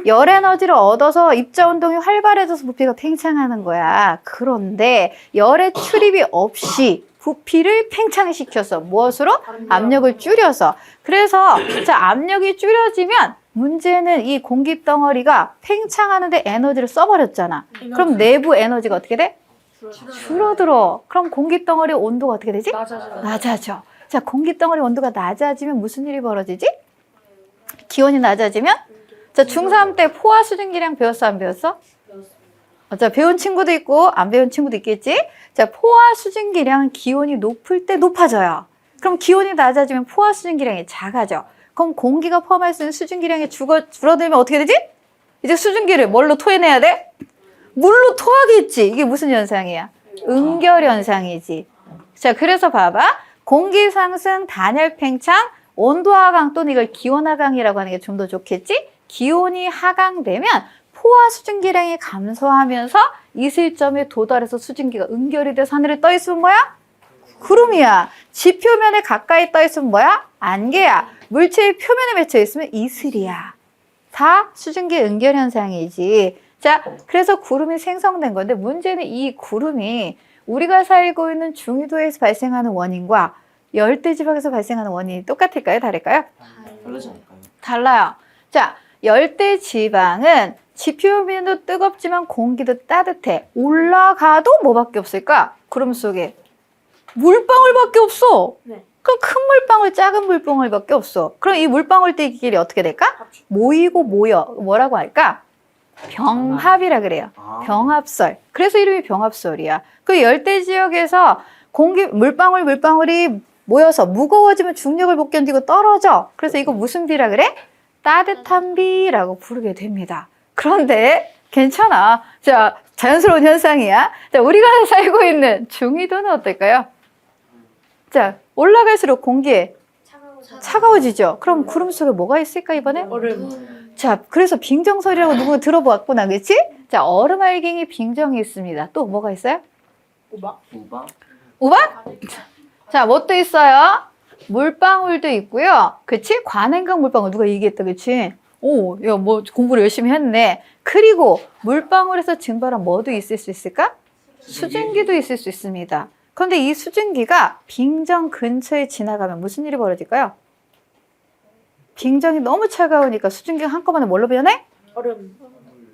열 에너지를 얻어서 입자 운동이 활발해져서 부피가 팽창하는 거야. 그런데 열의 출입이 없이 부피를 팽창시켜서 무엇으로? 압력을 줄여서. 그래서 자, 압력이 줄여지면 문제는 이 공기 덩어리가 팽창하는데 에너지를 써버렸잖아. 그럼 내부 에너지가 어떻게 돼? 줄어들어. 그럼 공기 덩어리 온도가 어떻게 되지? 낮아져. 자, 공기 덩어리 온도가 낮아지면 무슨 일이 벌어지지? 기온이 낮아지면? 자, 중3 때 포화 수증기량 배웠어, 안 배웠어? 자, 배운 친구도 있고 안 배운 친구도 있겠지? 자, 포화 수증기량은 기온이 높을 때 높아져요. 그럼 기온이 낮아지면 포화 수증기량이 작아져. 그럼 공기가 포함할 수 있는 수증기량이 줄어들면 어떻게 되지? 이제 수증기를 뭘로 토해내야 돼? 물로 토하겠지. 이게 무슨 현상이야? 응결 현상이지. 자, 그래서 봐봐. 공기 상승, 단열 팽창, 온도 하강 또는 이걸 기온 하강이라고 하는 게 좀 더 좋겠지? 기온이 하강되면 포화 수증기량이 감소하면서 이슬점에 도달해서 수증기가 응결이 돼서 하늘에 떠 있으면 뭐야? 구름이야. 지표면에 가까이 떠 있으면 뭐야? 안개야. 물체의 표면에 맺혀 있으면 이슬이야. 다 수증기 응결 현상이지. 자, 그래서 구름이 생성된 건데 문제는 이 구름이 우리가 살고 있는 중위도에서 발생하는 원인과 열대지방에서 발생하는 원인이 똑같을까요? 다를까요? 다르지 않을까요? 달라요. 자, 열대지방은 지표면도 뜨겁지만 공기도 따뜻해. 올라가도 뭐밖에 없을까? 구름 속에 물방울밖에 없어. 네. 그럼 큰 물방울, 작은 물방울밖에 없어. 그럼 이 물방울들끼리 어떻게 될까? 모이고 모여. 뭐라고 할까? 병합이라 그래요. 아. 병합설. 그래서 이름이 병합설이야. 그 열대 지역에서 물방울이 모여서 무거워지면 중력을 못 견디고 떨어져. 그래서 이거 무슨 비라 그래? 따뜻한 비라고 부르게 됩니다. 그런데 괜찮아. 자, 자연스러운 현상이야. 자, 우리가 살고 있는 중위도는 어떨까요? 자, 올라갈수록 공기에 차가워지죠. 그럼 구름 속에 뭐가 있을까 이번에? 얼음. 자, 그래서 빙정설이라고 누군가 들어봤구나, 그치? 자, 얼음알갱이 빙정이 있습니다. 또 뭐가 있어요? 오바. 우바? 우박? 자, 뭣도 있어요? 물방울도 있고요. 그치? 관행강 물방울 누가 얘기했다, 그치? 오, 야, 뭐 공부를 열심히 했네. 그리고 물방울에서 증발한 뭐도 있을 수 있을까? 수증기도 있을 수 있습니다. 그런데 이 수증기가 빙정 근처에 지나가면 무슨 일이 벌어질까요? 빙정이 너무 차가우니까 수증기가 한꺼번에 뭘로 변해? 얼음.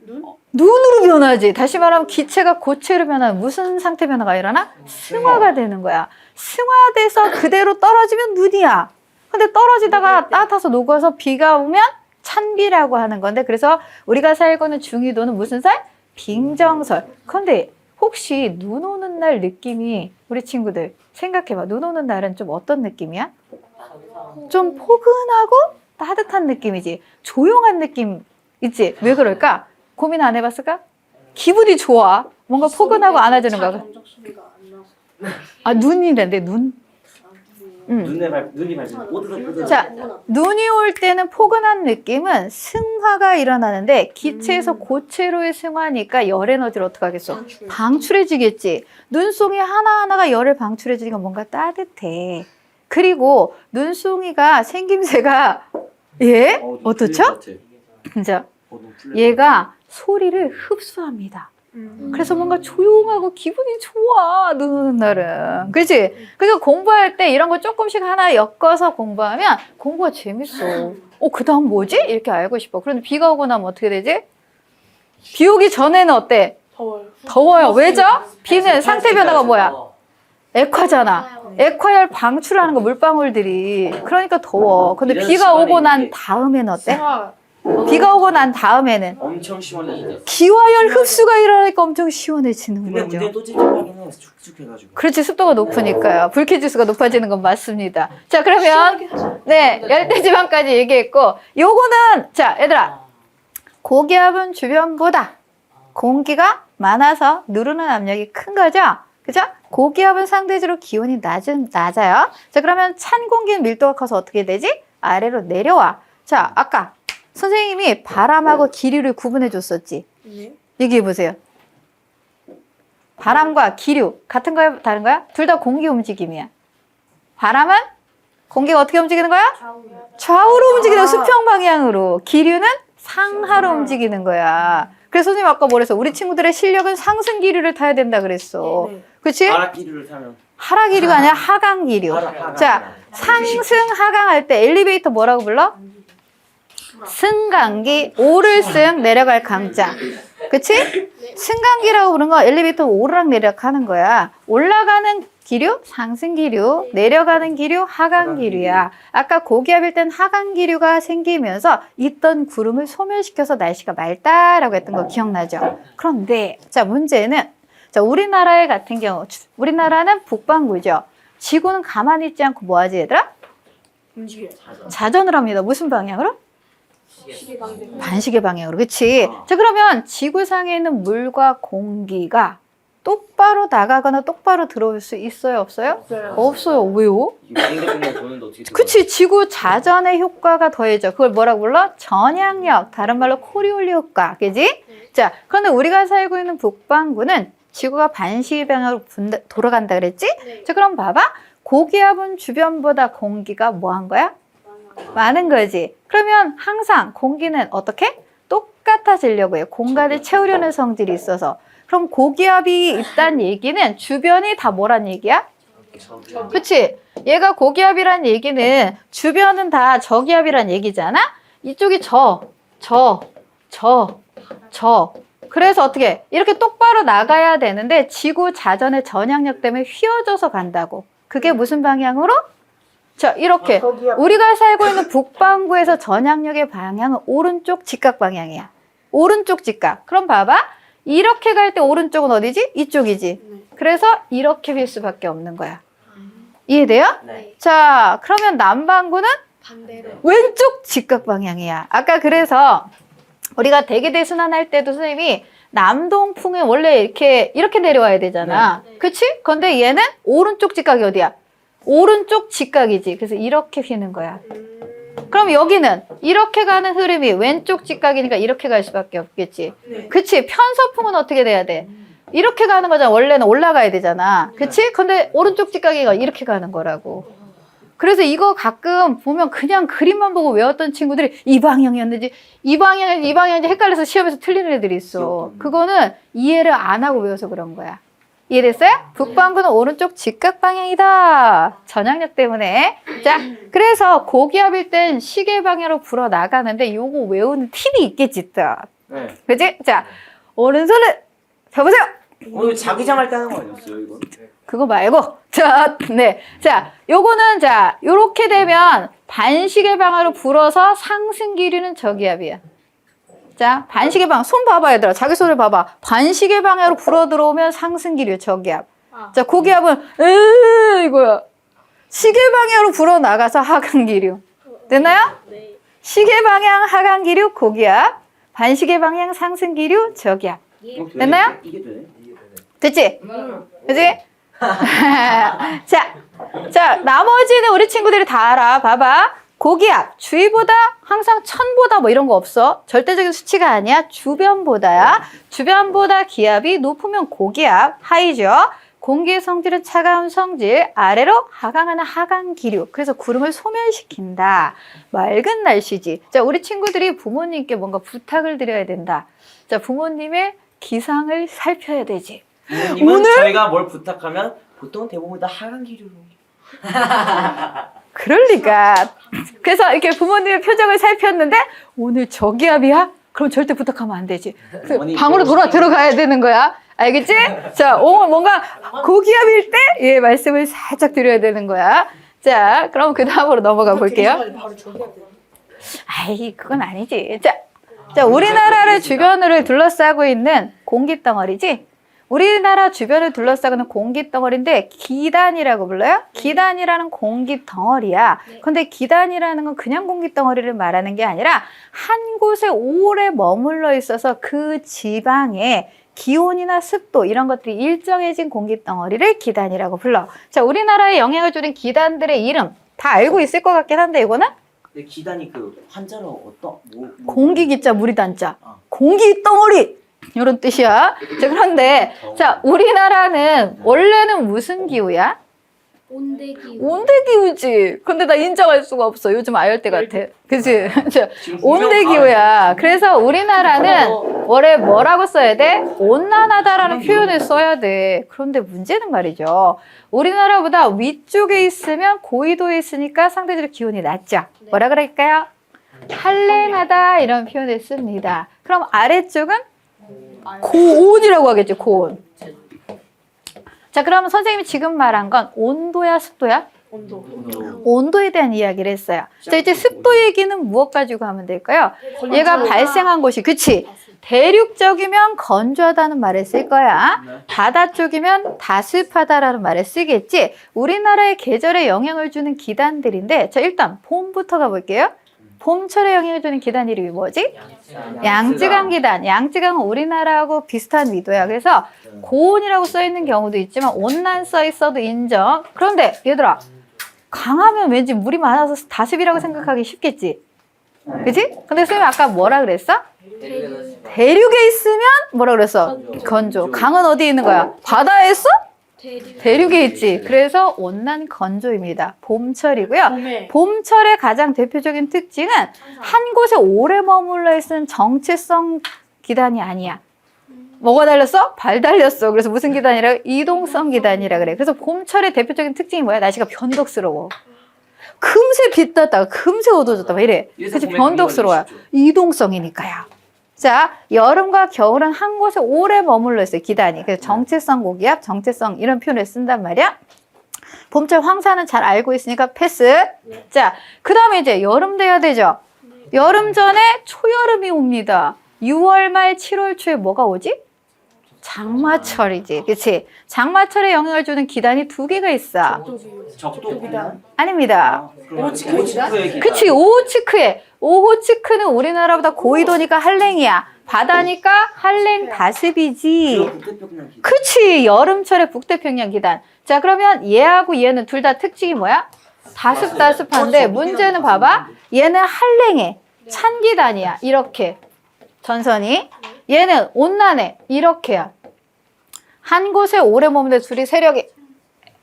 눈? 눈으로 변하지. 다시 말하면 기체가 고체로 변하면 무슨 상태 변화가 일어나? 승화가 되는 거야. 승화돼서 그대로 떨어지면 눈이야. 근데 떨어지다가 따뜻해서 녹아서 비가 오면 찬비라고 하는 건데, 그래서 우리가 살고 있는 중위도는 무슨 살? 빙정설. 근데 혹시 눈 오는 날 느낌이, 우리 친구들 생각해봐. 눈 오는 날은 좀 어떤 느낌이야? 좀 포근하고 따뜻한 느낌이지. 조용한 느낌 있지? 왜 그럴까? 고민 안 해봤을까? 기분이 좋아. 뭔가 포근하고 안아주는 거야. 정적 소리가 안 나서. 아, 눈이란데, 눈. 눈이 밟히면 오드득오드득. 자, 눈이 올 때는 포근한 느낌은 승화가 일어나는데, 기체에서 고체로의 승화니까 열 에너지를 어떻게 하겠어? 방출해지겠지. 눈송이 하나하나가 열을 방출해주니까 뭔가 따뜻해. 그리고 눈송이가 생김새가, 예? 어떻죠? 진짜. 얘가 소리를 흡수합니다. 그래서 뭔가 조용하고 기분이 좋아, 눈 오는 날은. 그치? 그래서 공부할 때 이런 거 조금씩 하나 엮어서 공부하면 공부가 재밌어. 그 다음 뭐지? 이렇게 알고 싶어. 그런데 비가 오고 나면 어떻게 되지? 비 오기 전에는 어때? 더워요. 더워요. 왜죠? 비는 상태 변화가 뭐야? 액화잖아. 액화열 방출하는 거, 물방울들이. 그러니까 더워. 근데 비가 오고 난 다음에는 어때? 승화. 비가 오고 난 다음에는 엄청 시원해져. 기와열 흡수가 일어나니까 엄청 시원해지는 근데 거죠. 문제는 또 찝찝하긴 해. 축축해가지고. 그렇지, 습도가 높으니까요. 불쾌지수가 높아지는 건 맞습니다. 자, 그러면 네, 열대지방까지 얘기했고, 요거는 자, 얘들아, 고기압은 주변보다 공기가 많아서 누르는 압력이 큰 거죠. 그죠? 고기압은 상대적으로 기온이 낮아요. 자, 그러면 찬 공기는 밀도가 커서 어떻게 되지? 아래로 내려와. 자, 아까 선생님이 바람하고 기류를 구분해 줬었지. 네. 얘기해 보세요. 바람과 기류 같은 거야, 다른 거야? 둘 다 공기 움직임이야. 바람은 공기가 어떻게 움직이는 거야? 좌우로 움직이는 수평 방향으로. 기류는 상하로 움직이는 거야. 그래서 선생님 아까 뭐랬어? 우리 친구들의 실력은 상승 기류를 타야 된다 그랬어. 네. 그렇지? 바람기류를 타면. 하락 기류가 아니라 하강 기류. 하강. 자, 상승 하강 할 때 엘리베이터 뭐라고 불러? 승강기. 오를승 내려갈 강자. 그치? 승강기라고 부르는 거 엘리베이터 오르락 내리락 하는 거야. 올라가는 기류 상승 기류, 내려가는 기류 하강 기류야. 아까 고기압일 땐 하강 기류가 생기면서 있던 구름을 소멸시켜서 날씨가 맑다라고 했던 거 기억나죠? 그런데 자, 문제는 자, 우리나라의 같은 경우, 우리나라는 북반구죠. 지구는 가만히 있지 않고 뭐 하지, 얘들아? 움직여요. 자전을 합니다. 무슨 방향으로? 시계 방향. 반시계 방향으로. 그치? 자, 그러면 지구상에 있는 물과 공기가 똑바로 나가거나 똑바로 들어올 수 있어요? 없어요? 없어요. 없어요. 왜요? 비행기만 보는데 어떻게 그치, 지구 자전의 효과가 더해져. 그걸 뭐라고 불러? 전향력, 다른 말로 코리올리 효과, 그지? 자, 그런데 우리가 살고 있는 북반구는 지구가 반시계 방향으로 돌아간다 그랬지? 네. 자, 그럼 봐봐. 고기압은 주변보다 공기가 뭐 한 거야? 많은 거지. 그러면 항상 공기는 어떻게? 똑같아지려고 해요. 공간을 채우려는 성질이 있어서. 그럼 고기압이 있다는 얘기는 주변이 다 뭐란 얘기야? 그치? 얘가 고기압이란 얘기는 주변은 다 저기압이란 얘기잖아? 이쪽이 그래서 어떻게? 이렇게 똑바로 나가야 되는데 지구 자전의 전향력 때문에 휘어져서 간다고. 그게 무슨 방향으로? 자, 이렇게. 우리가 살고 있는 북반구에서 전향력의 방향은 오른쪽 직각 방향이야. 오른쪽 직각. 그럼 봐봐. 이렇게 갈 때 오른쪽은 어디지? 이쪽이지. 네. 그래서 이렇게 휠 수밖에 없는 거야. 이해돼요? 네. 자, 그러면 남반구는 반대로. 왼쪽 직각 방향이야. 아까 그래서 우리가 대기대순환 할 때도 선생님이 남동풍은 원래 이렇게 내려와야 되잖아. 네. 그치? 근데 얘는 오른쪽 직각이 어디야? 오른쪽 직각이지. 그래서 이렇게 휘는 거야. 그럼 여기는 이렇게 가는 흐름이 왼쪽 직각이니까 이렇게 갈 수밖에 없겠지. 네. 그치? 편서풍은 어떻게 돼야 돼? 이렇게 가는 거잖아. 원래는 올라가야 되잖아. 그치? 근데 오른쪽 직각이가 이렇게 가는 거라고. 그래서 이거 가끔 보면 그냥 그림만 보고 외웠던 친구들이 이 방향이었는지 이 방향인지 헷갈려서 시험에서 틀리는 애들이 있어. 그거는 이해를 안 하고 외워서 그런 거야. 이해됐어요? 북반구는 오른쪽 직각 방향이다. 전향력 때문에. 자, 그래서 고기압일 땐 시계 방향으로 불어 나가는데 요거 외우는 팁이 있겠지 또. 네. 그치? 자, 오른손을 펴보세요. 오늘 자기장 할 때 하는 거 아니었어요, 이거? 그거 말고. 자, 네. 자, 요거는 자, 요렇게 되면 반시계 방향으로 불어서 상승 기류는 저기압이야. 자, 반시계 방향. 손 봐봐, 얘들아. 자기 손을 봐봐. 반시계 방향으로 불어 들어오면 상승 기류 저기압. 자, 고기압은, 이거야. 시계 방향으로 불어 나가서 하강 기류. 됐나요? 네. 시계 방향 하강 기류 고기압. 반시계 방향 상승 기류 저기압. 됐나요? 이게 되네? 됐지? 그치? 자, 나머지는 우리 친구들이 다 알아. 봐봐. 고기압, 주위보다 항상 1000보다 뭐 이런 거 없어. 절대적인 수치가 아니야. 주변보다야. 주변보다 기압이 높으면 고기압, 하이죠. 공기의 성질은 차가운 성질, 아래로 하강하는 하강 기류. 그래서 구름을 소멸시킨다. 맑은 날씨지. 자, 우리 친구들이 부모님께 뭔가 부탁을 드려야 된다. 자, 부모님의 기상을 살펴야 되지. 부모님은 오늘? 저희가 뭘 부탁하면 보통 대부분 다 하강 기류로. 그럴 리가. 그래서 이렇게 부모님의 표정을 살폈는데 오늘 저기압이야? 그럼 절대 부탁하면 안 되지. 그래서 어머니, 방으로 배우시죠? 들어가야 되는 거야. 알겠지? 자, 오늘 뭔가 고기압일 때 예, 말씀을 살짝 드려야 되는 거야. 자, 그럼 그 다음으로 넘어가 볼게요. 바로 저기 해야 돼. 아이, 그건 아니지. 자, 우리나라를 주변으로 둘러싸고 있는 공기 덩어리지? 우리나라 주변을 둘러싸고는 공기 덩어리인데 기단이라고 불러요? 기단이라는 공기 덩어리야. 근데 기단이라는 건 그냥 공기 덩어리를 말하는 게 아니라 한 곳에 오래 머물러 있어서 그 지방에 기온이나 습도 이런 것들이 일정해진 공기 덩어리를 기단이라고 불러. 자, 우리나라에 영향을 주는 기단들의 이름 다 알고 있을 것 같긴 한데 이거는? 근데 기단이 그 한자로 어떤 공기 기자 무리 단자. 아. 공기 덩어리 이런 뜻이야. 자, 그런데 자, 우리나라는 원래는 무슨 기후야? 온대기후. 온대기후지. 근데 나 인정할 수가 없어. 요즘 아열대 같아. 그치? 자, 지금 분명 온대기후야. 그래서 우리나라는 원래 뭐라고 써야 돼? 온난하다라는 표현을 써야 돼. 그런데 문제는 말이죠. 우리나라보다 위쪽에 있으면 고緯도에 있으니까 상대적으로 기온이 낮죠. 뭐라 그럴까요? 한랭하다 이런 표현을 씁니다. 그럼 아래쪽은 고온이라고 하겠죠. 고온. 자, 그러면 선생님이 지금 말한 건 온도야, 습도야? 온도. 온도에 대한 이야기를 했어요. 자, 이제 습도 얘기는 무엇 가지고 하면 될까요? 얘가 발생한 곳이, 그치? 대륙 쪽이면 건조하다는 말을 쓸 거야. 바다 쪽이면 다습하다라는 말을 쓰겠지. 우리나라의 계절에 영향을 주는 기단들인데, 자, 일단 봄부터 가볼게요. 봄철에 영향을 주는 기단 이름이 뭐지? 양쯔강 기단. 양쯔강은 우리나라하고 비슷한 위도야. 그래서 고온이라고 써 있는 경우도 있지만 온난 써 있어도 인정. 그런데 얘들아, 강하면 왠지 물이 많아서 다습이라고 생각하기 쉽겠지? 그치? 근데 선생님 아까 뭐라 그랬어? 대륙에 있으면 뭐라 그랬어? 건조. 강은 어디에 있는 거야? 바다에 있어? 대륙에 있지. 그래서 온난 건조입니다. 봄철이고요. 봄에. 봄철의 가장 대표적인 특징은 한 곳에 오래 머물러 있는 정체성 기단이 아니야. 뭐가 달렸어? 발 달렸어. 그래서 무슨 기단이라고? 이동성 기단이라 그래. 그래서 봄철의 대표적인 특징이 뭐야? 날씨가 변덕스러워. 금세 빛 떴다가 금세 어두워졌다 막 이래. 그래서 변덕스러워요. 이동성이니까요. 자, 여름과 겨울은 한 곳에 오래 머물러 있어요. 기단이. 그래서 정체성 고기압, 정체성 이런 표현을 쓴단 말이야. 봄철 황사는 잘 알고 있으니까 패스. 자, 그 다음에 이제 여름 돼야 되죠. 여름 전에 초여름이 옵니다. 6월 말 7월 초에 뭐가 오지? 장마철이지. 그치? 장마철에 영향을 주는 기단이 두 개가 있어. 적도 기단? 아닙니다. 오호츠크의 기단? 그치, 오호츠크에. 오호츠크는 우리나라보다 고緯도니까 한랭이야. 바다니까 한랭 다습이지. 북태평양 기단. 그치, 여름철에 북태평양 기단. 자, 그러면 얘하고 얘는 둘 다 특징이 뭐야? 다습한데 문제는 봐봐. 얘는 한랭해. 찬 기단이야. 이렇게. 전선이. 얘는 온난해. 이렇게야. 한 곳에 오래 머무는데 둘이 세력이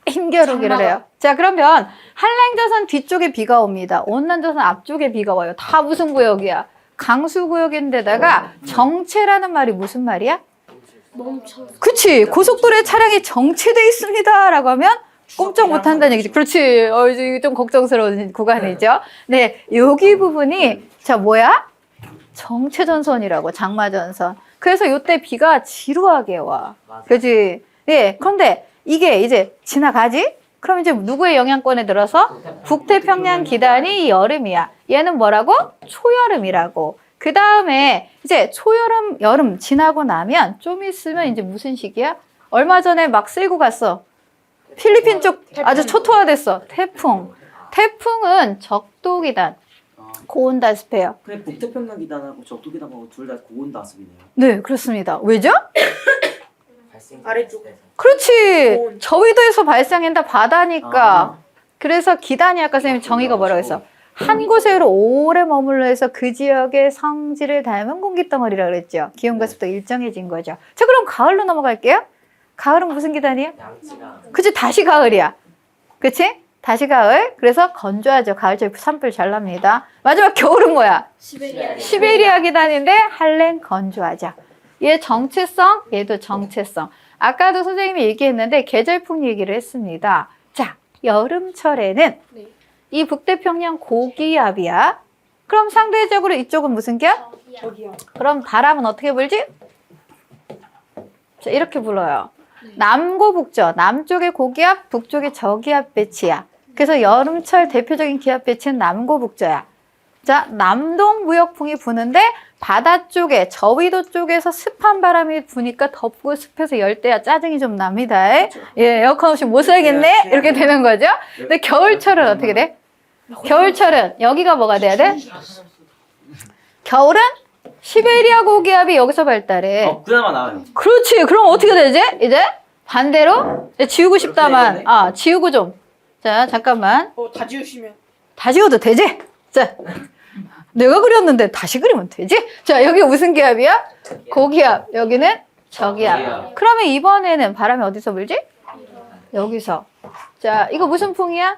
힘겨루기를 해요. 자, 그러면 한랭저선 뒤쪽에 비가 옵니다. 온난저선 앞쪽에 비가 와요. 다 무슨 구역이야? 강수구역인데다가 정체라는 말이 무슨 말이야? 멈춰. 그치. 고속도로에 차량이 정체돼 있습니다. 라고 하면 꼼짝 못한다는 얘기지. 그렇지. 이제 좀 걱정스러운 구간이죠. 네. 여기 부분이, 자, 뭐야? 정체전선이라고, 장마전선. 그래서 이때 비가 지루하게 와. 그지? 예. 그런데 이게 이제 지나가지? 그럼 이제 누구의 영향권에 들어서? 북태평양 기단이 여름이야. 얘는 뭐라고? 초여름이라고. 그 다음에 이제 초여름, 여름 지나고 나면 좀 있으면 이제 무슨 시기야? 얼마 전에 막 쓸고 갔어. 필리핀 쪽 아주 초토화됐어. 태풍. 태풍은 적도기단. 고온다습해요. 근데 북태평양 기단하고 적도 기단하고 둘 다 고온다습이네요. 네, 그렇습니다. 왜죠? 아래쪽. 그렇지. 고온. 저위도에서 발생한다 바다니까. 그래서 기단이 아까 선생님 정의가 뭐라고 했어? 한 곳에 오래 머물러 해서 그 지역의 성질을 닮은 공기덩어리라 그랬죠. 기온과 습도 일정해진 거죠. 자, 그럼 가을로 넘어갈게요. 가을은 무슨 기단이야? 그치, 다시 가을이야. 그치? 다시 가을. 그래서 건조하죠. 가을철 산불 잘 납니다. 마지막 겨울은 뭐야? 시베리아 기단인데 한랭 건조하죠. 얘 정체성, 얘도 정체성. 아까도 선생님이 얘기했는데 계절풍 얘기를 했습니다. 자, 여름철에는 네. 이 북태평양 고기압이야. 그럼 상대적으로 이쪽은 무슨 기압? 저기요. 그럼 바람은 어떻게 불지? 자, 이렇게 불어요. 남고북저, 남쪽의 고기압, 북쪽의 저기압 배치야. 그래서 여름철 대표적인 기압 배치는 남고북저야. 자, 남동무역풍이 부는데 바다 쪽에, 저위도 쪽에서 습한 바람이 부니까 덥고 습해서 열대야. 짜증이 좀 납니다. 예, 에어컨 없이 못 살겠네? 이렇게 되는 거죠. 근데 겨울철은 어떻게 돼? 겨울철은 여기가 뭐가 돼야 돼? 겨울은 시베리아 고기압이 여기서 발달해. 그나마 나아요. 그렇지. 그럼 어떻게 되지? 이제 반대로 지우고 싶다만, 지우고 좀. 자, 잠깐만. 다 지우시면. 다 지워도 되지? 자, 내가 그렸는데 다시 그리면 되지? 자, 여기 무슨 기압이야? 고기압. 여기는 저기압. 그러면 이번에는 바람이 어디서 불지? 여기서. 자, 이거 무슨 풍이야?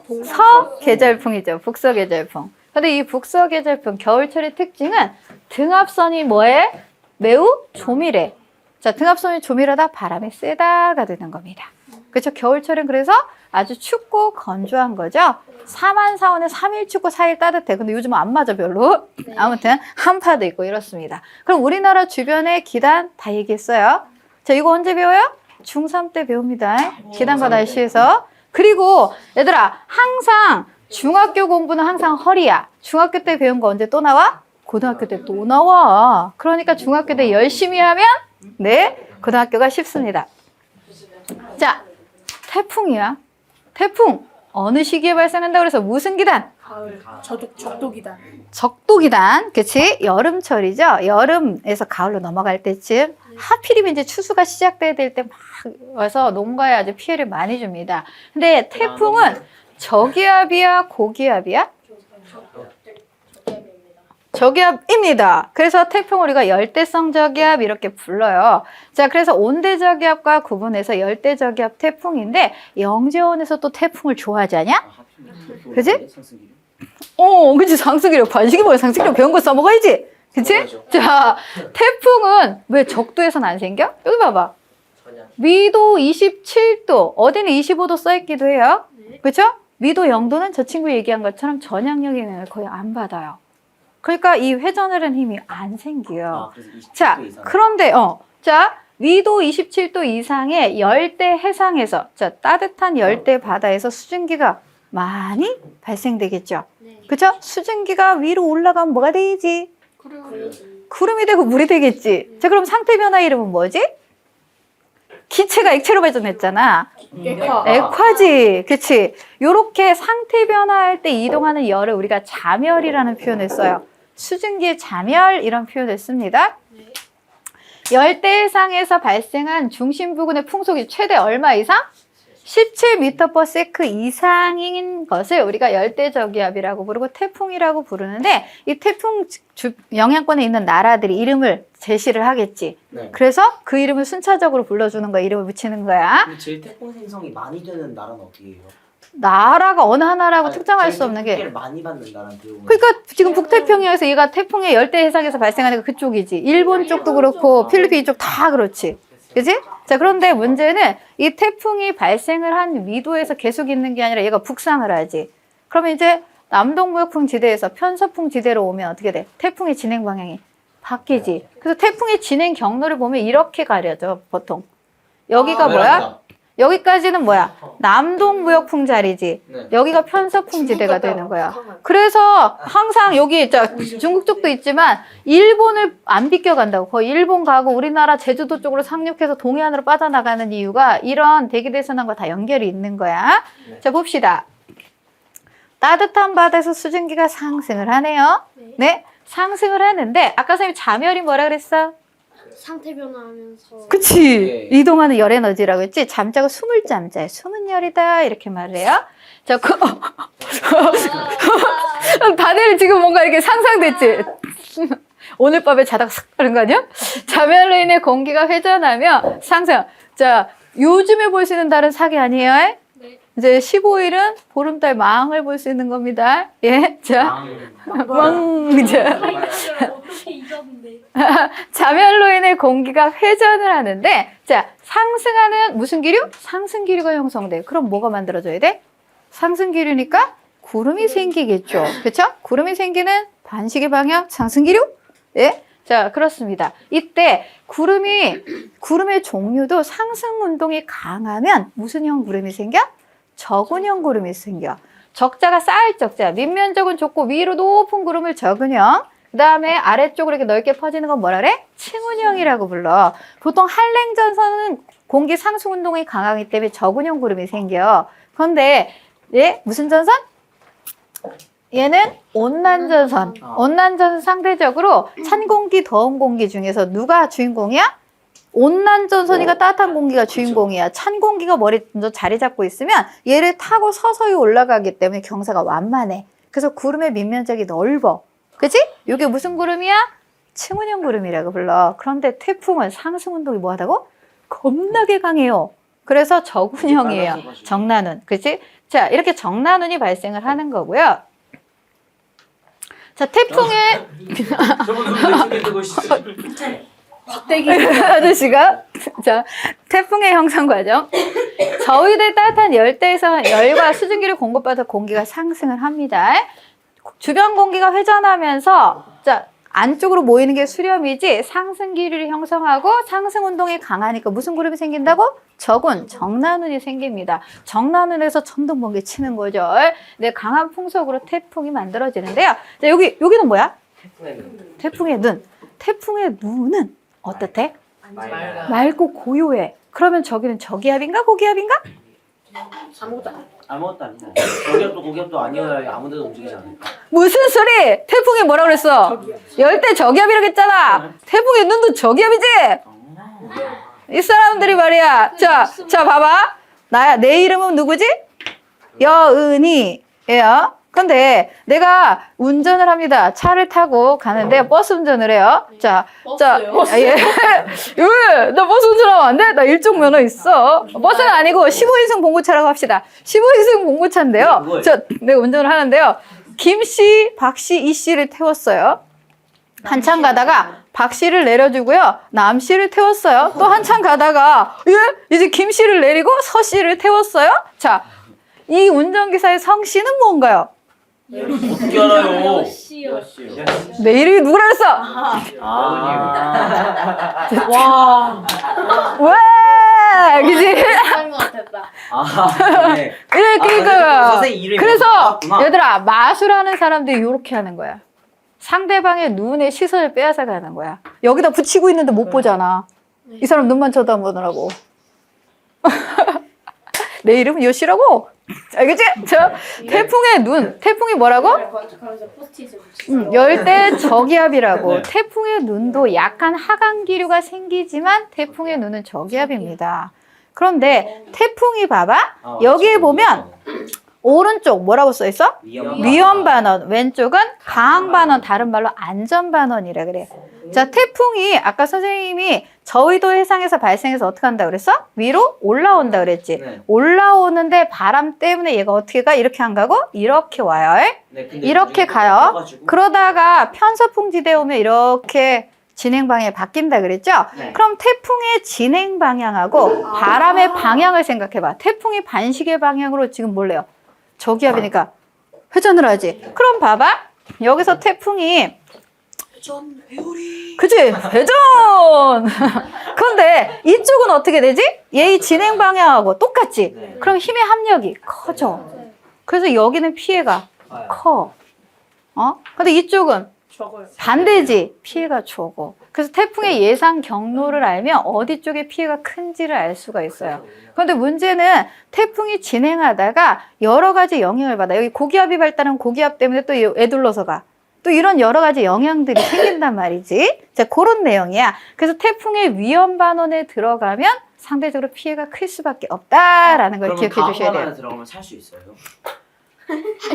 북서 계절풍이죠. 북서 계절풍. 근데 이 북서 계절풍 겨울철의 특징은 등압선이 뭐해? 매우 조밀해. 자, 등압선이 조밀하다 바람이 세다가 되는 겁니다. 그렇죠? 겨울철은 그래서 아주 춥고 건조한 거죠. 4만 4원에 3일 춥고 4일 따뜻해. 근데 요즘은 안 맞아 별로. 아무튼 한파도 있고 이렇습니다. 그럼 우리나라 주변의 기단 다 얘기했어요. 자, 이거 언제 배워요? 중3 때 배웁니다. 기단과 날씨에서. 그리고 얘들아, 항상 중학교 공부는 항상 허리야. 중학교 때 배운 거 언제 또 나와? 고등학교 때 또 나와. 그러니까 중학교 때 열심히 하면 네, 고등학교가 쉽습니다. 자, 태풍이야. 태풍 어느 시기에 발생한다고 그래서 무슨 기단? 가을. 적도기단. 적도기단. 그치? 여름철이죠. 여름에서 가을로 넘어갈 때쯤 하필이면 이제 추수가 시작돼야 될 때 막 와서 농가에 아주 피해를 많이 줍니다. 근데 태풍은 저기압이야, 고기압이야? 저기압입니다. 그래서 태풍 우리가 열대성 저기압 이렇게 불러요. 자, 그래서 온대 저기압과 구분해서 열대 저기압 태풍인데 영재원에서 또 태풍을 좋아하지 않냐? 그치? 그치. 상승기력. 관식이 뭐야? 상승기력 배운 거 써먹어야지. 그치? 자, 태풍은 왜 적도에서는 안 생겨? 여기 봐봐. 위도 27도, 어디는 25도 써있기도 해요. 그쵸? 위도 0도는 저 친구 얘기한 것처럼 전향력 영향을 거의 안 받아요. 그러니까 이 회전하는 힘이 안 생겨요. 자, 그런데 자, 위도 27도 이상의 열대 해상에서, 자, 따뜻한 열대 바다에서 수증기가 많이 발생되겠죠. 네. 그쵸? 수증기가 위로 올라가면 뭐가 되지? 구름이 되고 물이 되겠지. 자, 그럼 상태 변화 이름은 뭐지? 기체가 액체로 발전했잖아. 액화지. 그치? 요렇게 상태 변화할 때 이동하는 열을 우리가 자멸이라는 표현을 써요. 수증기의 자멸 이런 표현을 씁니다. 열대해상에서 발생한 중심 부근의 풍속이 최대 얼마 이상? 17m/s 이상인 것을 우리가 열대저기압이라고 부르고 태풍이라고 부르는데 이 태풍 영향권에 있는 나라들이 이름을 제시를 하겠지. 네. 그래서 그 이름을 순차적으로 불러주는 거야. 이름을 붙이는 거야. 그럼 제일 태풍 생성이 많이 되는 나라는 어떻게 해요? 나라가 어느 하나라고 특정할 수 없는 게 피해를 많이 받는 나라는 배우면 그러니까 지금 북태평양에서 얘가 태풍의 열대해상에서 발생하는 게 그쪽이지. 일본 쪽도 그렇고 필리핀 쪽 다 그렇지. 그치? 자, 그런데 문제는 이 태풍이 발생을 한 위도에서 계속 있는 게 아니라 얘가 북상을 하지. 그러면 이제 남동무역풍 지대에서 편서풍 지대로 오면 어떻게 돼? 태풍의 진행 방향이 바뀌지. 그래서 태풍의 진행 경로를 보면 이렇게 가려져, 보통. 여기가 뭐야? 여기까지는 뭐야? 남동무역풍 자리지. 네. 여기가 편서풍 지대가 되는 거야. 그래서 항상 여기 중국 쪽도 있지만 일본을 안 비껴간다고. 거의 일본 가고 우리나라 제주도 쪽으로 상륙해서 동해안으로 빠져나가는 이유가 이런 대기대선함과 다 연결이 있는 거야. 네. 자, 봅시다. 따뜻한 바다에서 수증기가 상승을 하네요. 네, 상승을 하는데 아까 선생님 자멸이 뭐라 그랬어? 상태 변화하면서. 그치. 네. 이동하는 열 에너지라고 했지. 잠자가 숨을 잠자에 숨은 열이다 이렇게 말을 해요. 자, 다들 지금 뭔가 이렇게 상상됐지? 오늘 밤에 자다가 싹 하는 거 아니야? 자멸로 인해 공기가 회전하며 상승. 자, 요즘에 볼 수 있는 달은 사기 아니에요? 네. 이제 15일은 보름달 망을 볼 수 있는 겁니다. 예. 자, 망. 자. 어떻게 잊었는데? 자멸로 인해 공기가 회전을 하는데, 자, 상승하는 무슨 기류? 상승 기류가 형성돼. 그럼 뭐가 만들어져야 돼? 상승 기류니까 구름이 생기겠죠. 그렇죠? 구름이 생기는 반시계 방향 상승 기류? 예? 자, 그렇습니다. 이때 구름의 종류도 상승 운동이 강하면 무슨 형 구름이 생겨? 적은형 구름이 생겨. 적자가 쌓일 적자. 밑면적은 좁고 위로 높은 구름을 적은형. 그 다음에 아래쪽으로 이렇게 넓게 퍼지는 건 뭐라 그래? 층운형이라고 불러. 보통 한랭전선은 공기 상승 운동이 강하기 때문에 적은형 구름이 생겨. 그런데 얘 무슨 전선? 얘는 온난전선. 온난전선 상대적으로 찬 공기, 더운 공기 중에서 누가 주인공이야? 온난전선이가 따뜻한 공기가 주인공이야. 찬 공기가 머리에 먼저 자리 잡고 있으면 얘를 타고 서서히 올라가기 때문에 경사가 완만해. 그래서 구름의 밑면적이 넓어. 그치? 이게 무슨 구름이야? 층운형 구름이라고 불러. 그런데 태풍은 상승 운동이 뭐하다고? 겁나게 강해요. 그래서 적운형이에요. 정난운. 그치? 자, 이렇게 정난운이 발생을 하는 거고요. 자, 태풍의 아저씨가 자, 태풍의 형성 과정. 저위대 따뜻한 열대에서 열과 수증기를 공급받아 공기가 상승을 합니다. 주변 공기가 회전하면서 자, 안쪽으로 모이는 게 수렴이지 상승 기류를 형성하고 상승 운동이 강하니까 무슨 구름이 생긴다고? 적운, 정난운이 생깁니다. 정난운에서 천둥 번개 치는 거죠. 네, 강한 풍속으로 태풍이 만들어지는데요. 자, 여기는 뭐야? 태풍의 눈. 태풍의 눈은 어떻대? 맑고 고요해. 그러면 저기는 저기압인가 고기압인가? 아무것도 아니다. 고기압도 고기압도 아니어야 아무데도 움직이지 않을까. 무슨 소리? 태풍이 뭐라 그랬어? 열대 저기압이라고 했잖아. 태풍의 눈도 저기압이지? 이 사람들이 말이야. 자, 봐봐. 내 이름은 누구지? 여은이예요. 근데 내가 운전을 합니다. 차를 타고 가는데 버스 운전을 해요. 자, 예. 왜? 나 버스 운전하면 안 돼? 나 일종 면허 있어. 버스는 아니고 15인승 봉고차라고 합시다. 15인승 봉고차인데요. 내가 운전을 하는데요. 김 씨, 박 씨, 이 씨를 태웠어요. 한참 가다가 박 씨를 내려주고요. 남 씨를 태웠어요. 또 한참 가다가 이제 김 씨를 내리고 서 씨를 태웠어요. 자, 이 운전기사의 성씨는 뭔가요? 어떻게 알아요? 내 이름이 누구라 그랬어? 와. 왜? 그지? 됐다. 아, 네. 그래, 그러니까. 근데 선생님 이름이 그래서 나왔구나. 얘들아, 마술하는 사람들이 이렇게 하는 거야. 상대방의 눈에 시선을 빼앗아 가는 거야. 여기다 붙이고 있는데 못 보잖아. 이 사람 눈만 쳐다보느라고. 내 이름은 요시라고. 알겠지? 저 태풍의 눈. 태풍이 뭐라고? 거기서 포스트잇을 붙이고. 열대 저기압이라고. 네. 태풍의 눈도 약한 하강 기류가 생기지만 태풍의 눈은 저기압입니다. 그런데 태풍이 봐봐. 아, 여기에 맞죠. 보면 오른쪽 뭐라고 써 있어? 위험 반원, 왼쪽은 강한 반원, 다른 말로 안전 반원이라 그래. 자, 태풍이 아까 선생님이 저위도 해상에서 발생해서 어떻게 한다 그랬어? 위로 올라온다 그랬지. 네. 올라오는데 바람 때문에 얘가 어떻게 가? 이렇게 안 가고 이렇게 와요. 네, 근데 이렇게 나중에 가요. 떠가지고. 그러다가 편서풍지대에 오면 이렇게 진행 방향이 바뀐다 그랬죠? 네. 그럼 태풍의 진행 방향하고 바람의 방향을 생각해 봐. 태풍이 반시계 방향으로 지금 몰래요. 저기압이니까 회전을 하지. 그럼 봐봐. 여기서 태풍이 그치? 회전! 그런데 이쪽은 어떻게 되지? 얘의 진행 방향하고 똑같지? 네. 그럼 힘의 합력이 커져. 그래서 여기는 피해가 커. 근데 이쪽은 적어요. 반대지. 피해가 적어. 그래서 태풍의 예상 경로를 알면 어디 쪽에 피해가 큰지를 알 수가 있어요. 그런데 문제는 태풍이 진행하다가 여러 가지 영향을 받아. 여기 고기압이 발달한 고기압 때문에 또 애둘러서 가. 또 이런 여러 가지 영향들이 생긴단 말이지. 자, 그런 내용이야. 그래서 태풍의 위험 반원에 들어가면 상대적으로 피해가 클 수밖에 없다라는 걸 기억해 주셔야 돼요. 들어가면 살 수 있어요.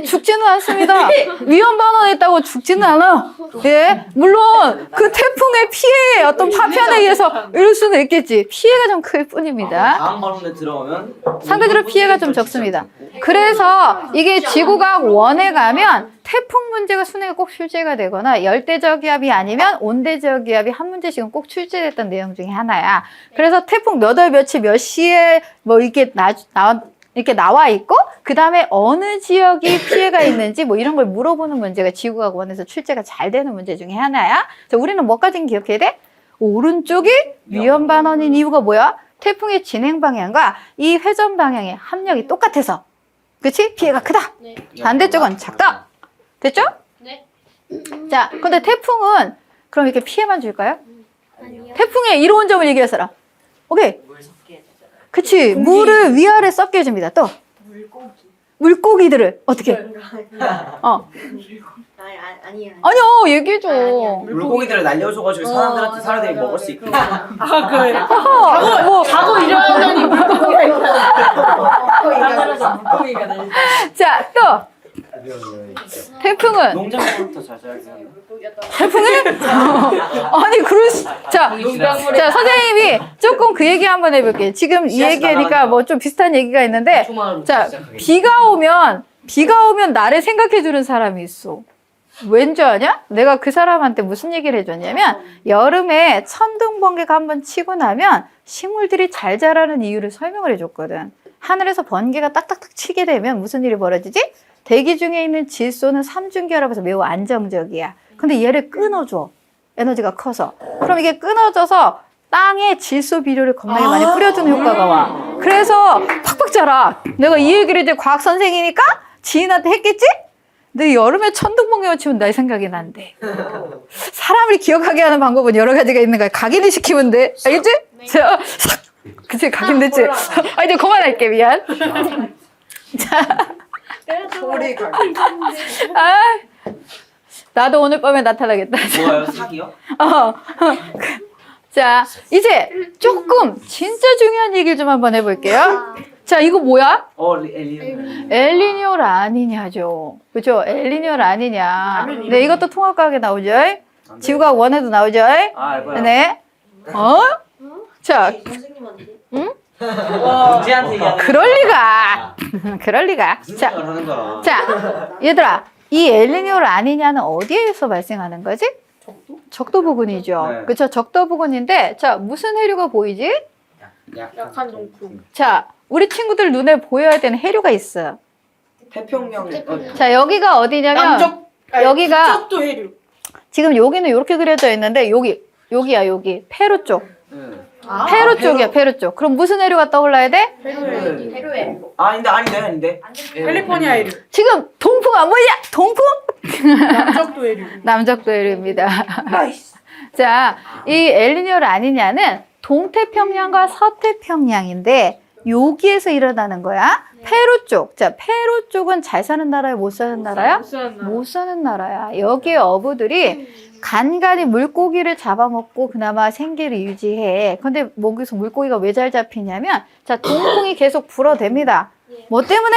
죽지는 않습니다. 위험 반원에 있다고 죽지는 않아. 예, 물론 그 태풍의 피해 어떤 파편에 의해서 이럴 수는 있겠지. 피해가 좀 클 뿐입니다. 다음 발언에 들어가면 상대적으로 피해가 좀 적습니다. 그래서 이게 지구과학 원에 가면 태풍 문제가 수능에 꼭 출제가 되거나 열대저기압이 아니면 온대저기압이 한 문제씩은 꼭 출제됐던 내용 중에 하나야. 그래서 태풍 몇 월 며칠 몇 시에 뭐 이렇게 이렇게 나와 있고 그 다음에 어느 지역이 피해가 있는지 뭐 이런 걸 물어보는 문제가 지구과학 원에서 출제가 잘 되는 문제 중에 하나야. 자, 우리는 뭐까지는 기억해야 돼? 오른쪽이 위험 반원인 이유가 뭐야? 태풍의 진행 방향과 이 회전 방향의 합력이 똑같아서. 그치? 피해가 크다. 네. 반대쪽은 작다. 됐죠? 네. 자, 근데 태풍은 그럼 이렇게 피해만 줄까요? 아니요. 태풍의 이로운 점을 얘기할 사람. 오케이. 물 섞게 되잖아요. 그치. 물을 위아래 섞여 해줍니다. 또. 물고기들을 어떻게? 아니요. 아니요, 얘기해줘. 물고기들을 날려줘가지고 사람들한테 사람들이 먹을 수 있게. 아, 그래. 뭐, 자고 일어나더니 물고기가 있다. 자, 또. 태풍은 농작물부터 잘 살게 하는. 아니 자 선생님이 조금 그 얘기 한번 해볼게요. 지금 이 얘기하니까 뭐 좀 비슷한 얘기가 있는데 자 비가 오면 나를 생각해주는 사람이 있어. 왠 줄 아냐? 내가 그 사람한테 무슨 얘기를 해줬냐면 여름에 천둥 번개가 한번 치고 나면 식물들이 잘 자라는 이유를 설명을 해줬거든. 하늘에서 번개가 딱딱딱 치게 되면 무슨 일이 벌어지지? 대기 중에 있는 질소는 삼중기화라고 해서 매우 안정적이야. 근데 얘를 끊어줘. 에너지가 커서. 그럼 이게 끊어져서 땅에 질소 비료를 겁나게 많이 뿌려주는 효과가 와. 그래서 팍팍 자라. 내가 이 얘기를 이제 과학 선생이니까 지인한테 했겠지? 근데 여름에 천둥번개가 치면 날 생각이 난대. 사람을 기억하게 하는 방법은 여러 가지가 있는 거야. 각인을 시키면 돼. 알겠지? 자, 그치, 각인됐지? 아, 이제 그만할게. 미안. 자. 아, 나도 오늘 밤에 나타나겠다. 뭐예요? 사기요? 자, 이제 조금 진짜 중요한 얘기를 좀 한번 해볼게요. 자, 이거 뭐야? 엘니뇨 라니냐죠. 그죠? 엘니뇨 라니냐. 네, 이것도 통합과학에 나오죠. 지구과학 원에도 나오죠. 알고요. 네. 자, 응? 문제한테 얘기하는. 그럴 리가. 무슨 자, 생각을 하는 거야? 자, 얘들아, 이 엘니뇨 라니냐는 어디에서 발생하는 거지? 적도 부근이죠. 네. 그렇죠? 적도 부근인데, 자, 무슨 해류가 보이지? 약한 동풍. 자, 우리 친구들 눈에 보여야 되는 해류가 있어요. 태평양. 자, 여기가 어디냐면, 여기가- 북쪽도 해류. 지금 여기는 이렇게 그려져 있는데, 여기야, 여기. 페루 쪽. 네. 페루 쪽이야, 페루 쪽. 그럼 무슨 해류가 떠올라야 돼? 페루에. 아닌데. 캘리포니아 해류. 지금 동풍 안 보이냐? 동풍? 남쪽도 해류. 남쪽도 해류입니다. 자, 이 엘니뇨 라니냐는 동태평양과 서태평양인데 여기에서 일어나는 거야. 페루 쪽. 자, 페루 쪽은 잘 사는 나라야, 못 사는 나라야? 못 사는 나라야. 여기에 어부들이 간간히 물고기를 잡아먹고 그나마 생계를 유지해. 근데 여기서 물고기가 왜 잘 잡히냐면, 자, 동풍이 계속 불어댑니다. 뭐 때문에?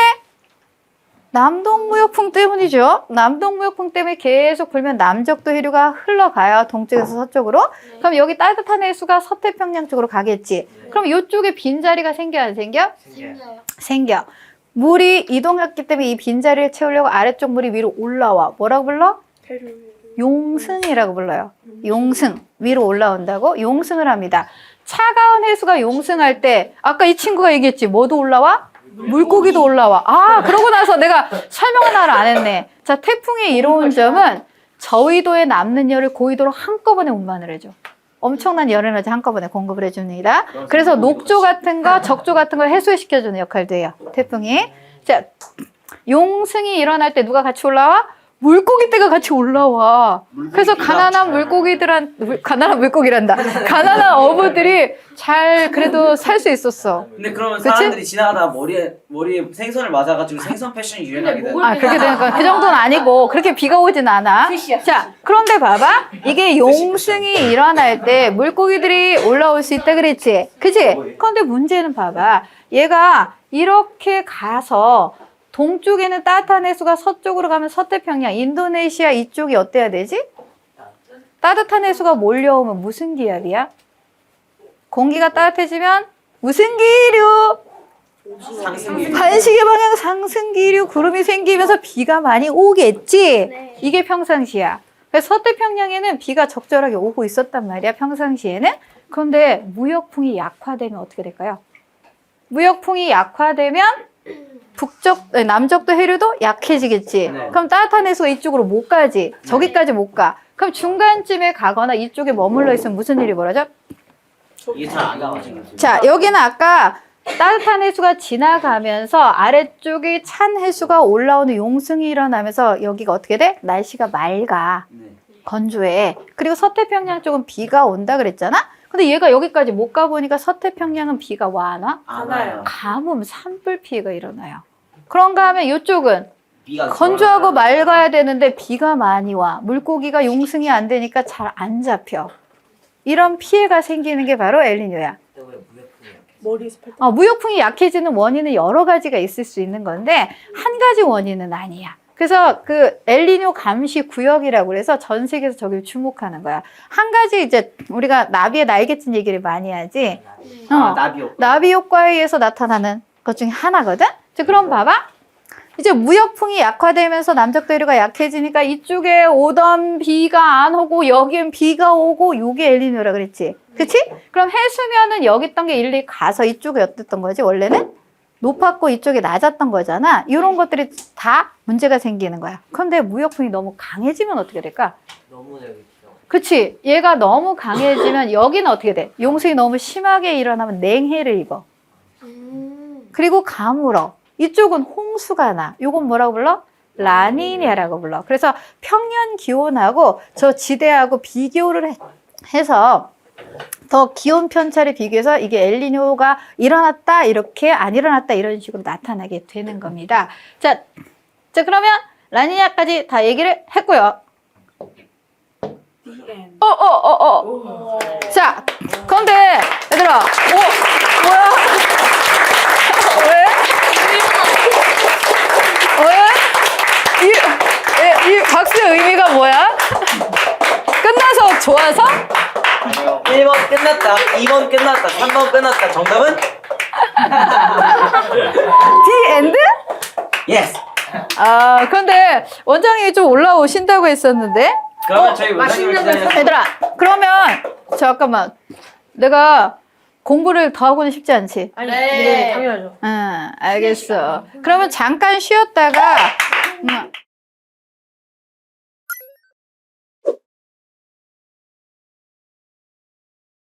남동무역풍 때문이죠. 남동무역풍 때문에 계속 불면 남적도 해류가 흘러가요. 동쪽에서 서쪽으로. 그럼 여기 따뜻한 해수가 서태평양 쪽으로 가겠지. 그럼 이쪽에 빈자리가 생겨 안 생겨? 생겨요. 생겨. 물이 이동했기 때문에 이 빈자리를 채우려고 아래쪽 물이 위로 올라와. 뭐라고 불러? 페루. 용승이라고 불러요. 용승. 위로 올라온다고 용승을 합니다. 차가운 해수가 용승할 때 아까 이 친구가 얘기했지. 뭐도 올라와? 물고기도 올라와. 아, 그러고 나서 내가 설명을 하나 안 했네. 자, 태풍의 이로운 점은 저위도에 남는 열을 고위도로 한꺼번에 운반을 해줘. 엄청난 열 에너지 한꺼번에 공급을 해줍니다. 그래서 녹조 같은 거, 적조 같은 걸 해소시켜주는 역할도 해요. 태풍이. 자, 용승이 일어날 때 누가 같이 올라와? 물고기 떼가 같이 올라와. 그래서 가난한 물고기란다. 가난한 어부들이 잘 그래도 살 수 있었어. 근데 그러면 그치? 사람들이 지나가다가 머리에 생선을 맞아가지고 생선 패션이 유행하게 되는. 아, 그렇게 되니까 그 정도는 아니고 그렇게 비가 오진 않아. 자, 그런데 봐봐. 이게 용승이 일어날 때 물고기들이 올라올 수 있다 그랬지. 그치? 그런데 문제는 봐봐. 얘가 이렇게 가서 동쪽에는 따뜻한 해수가 서쪽으로 가면 서태평양, 인도네시아 이쪽이 어때야 되지? 따뜻한 해수가 몰려오면 무슨 기압이야? 공기가 따뜻해지면 무슨 기류? 상승기. 반시계 방향 상승 기류, 구름이 생기면서 비가 많이 오겠지? 네. 이게 평상시야. 그래서 서태평양에는 비가 적절하게 오고 있었단 말이야, 평상시에는. 그런데 무역풍이 약화되면 어떻게 될까요? 무역풍이 약화되면 남적도 해류도 약해지겠지. 네. 그럼 따뜻한 해수가 이쪽으로 못 가지. 저기까지 못 가. 그럼 중간쯤에 가거나 이쪽에 머물러 있으면 무슨 일이 벌어져? 이게 잘 안 나와지는. 자, 여기는 아까 따뜻한 해수가 지나가면서 아래쪽에 찬 해수가 올라오는 용승이 일어나면서 여기가 어떻게 돼? 날씨가 맑아. 네. 건조해. 그리고 서태평양 쪽은 비가 온다 그랬잖아? 근데 얘가 여기까지 못 가보니까 서태평양은 비가 와, 안 와? 안 와요. 가뭄, 산불 피해가 일어나요. 그런가 하면 이쪽은 비가 건조하고 맑아야 되는데 비가 많이 와. 물고기가 용승이 안 되니까 잘 안 잡혀. 이런 피해가 생기는 게 바로 엘니뇨야. 머리에서 팔 무역풍이 약해지는 원인은 여러 가지가 있을 수 있는 건데 한 가지 원인은 아니야. 그래서 그 엘니뇨 감시 구역이라고 그래서 전 세계에서 저기를 주목하는 거야. 한 가지 이제 우리가 나비의 날개짓 얘기를 많이 하지. 나비요. 나비 효과에 의해서 나타나는 것 중에 하나거든? 자, 그럼 봐봐. 이제 무역풍이 약화되면서 남적 대류가 약해지니까 이쪽에 오던 비가 안 오고 여기엔 비가 오고 요게 엘니뇨라 그랬지. 그치? 그럼 해수면은 여기 있던 게 일일이 가서 이쪽에 어땠던 거지? 원래는 높았고 이쪽에 낮았던 거잖아. 이런 것들이 다 문제가 생기는 거야. 그런데 무역풍이 너무 강해지면 어떻게 될까? 너무 재밌죠. 그치? 얘가 너무 강해지면 여기는 어떻게 돼? 용승이 너무 심하게 일어나면 냉해를 입어. 그리고 가물어. 이쪽은 홍수가 나. 요건 뭐라고 불러? 라니냐라고 불러. 그래서 평년 기온하고 저 지대하고 비교를 해서 더 기온 편차를 비교해서 이게 엘니뇨가 일어났다 이렇게 안 일어났다 이런 식으로 나타나게 되는 겁니다. 자 그러면 라니냐까지 다 얘기를 했고요. 자, 그런데 얘들아, 뭐야? 왜? 이 박수의 의미가 뭐야? 끝나서 좋아서? 아니요. 1번 끝났다. 2번 끝났다. 3번 끝났다. 정답은? 디 엔드? 예스. 아, 그런데 원장님이 좀 올라오신다고 했었는데? 그러면 저희 원장님을 기다려서 얘들아, 그러면 잠깐만. 내가 공부를 더 하고는 싶지 않지? 아니, 네. 네, 당연하죠. 응, 알겠어. 그러면 잠깐 쉬었다가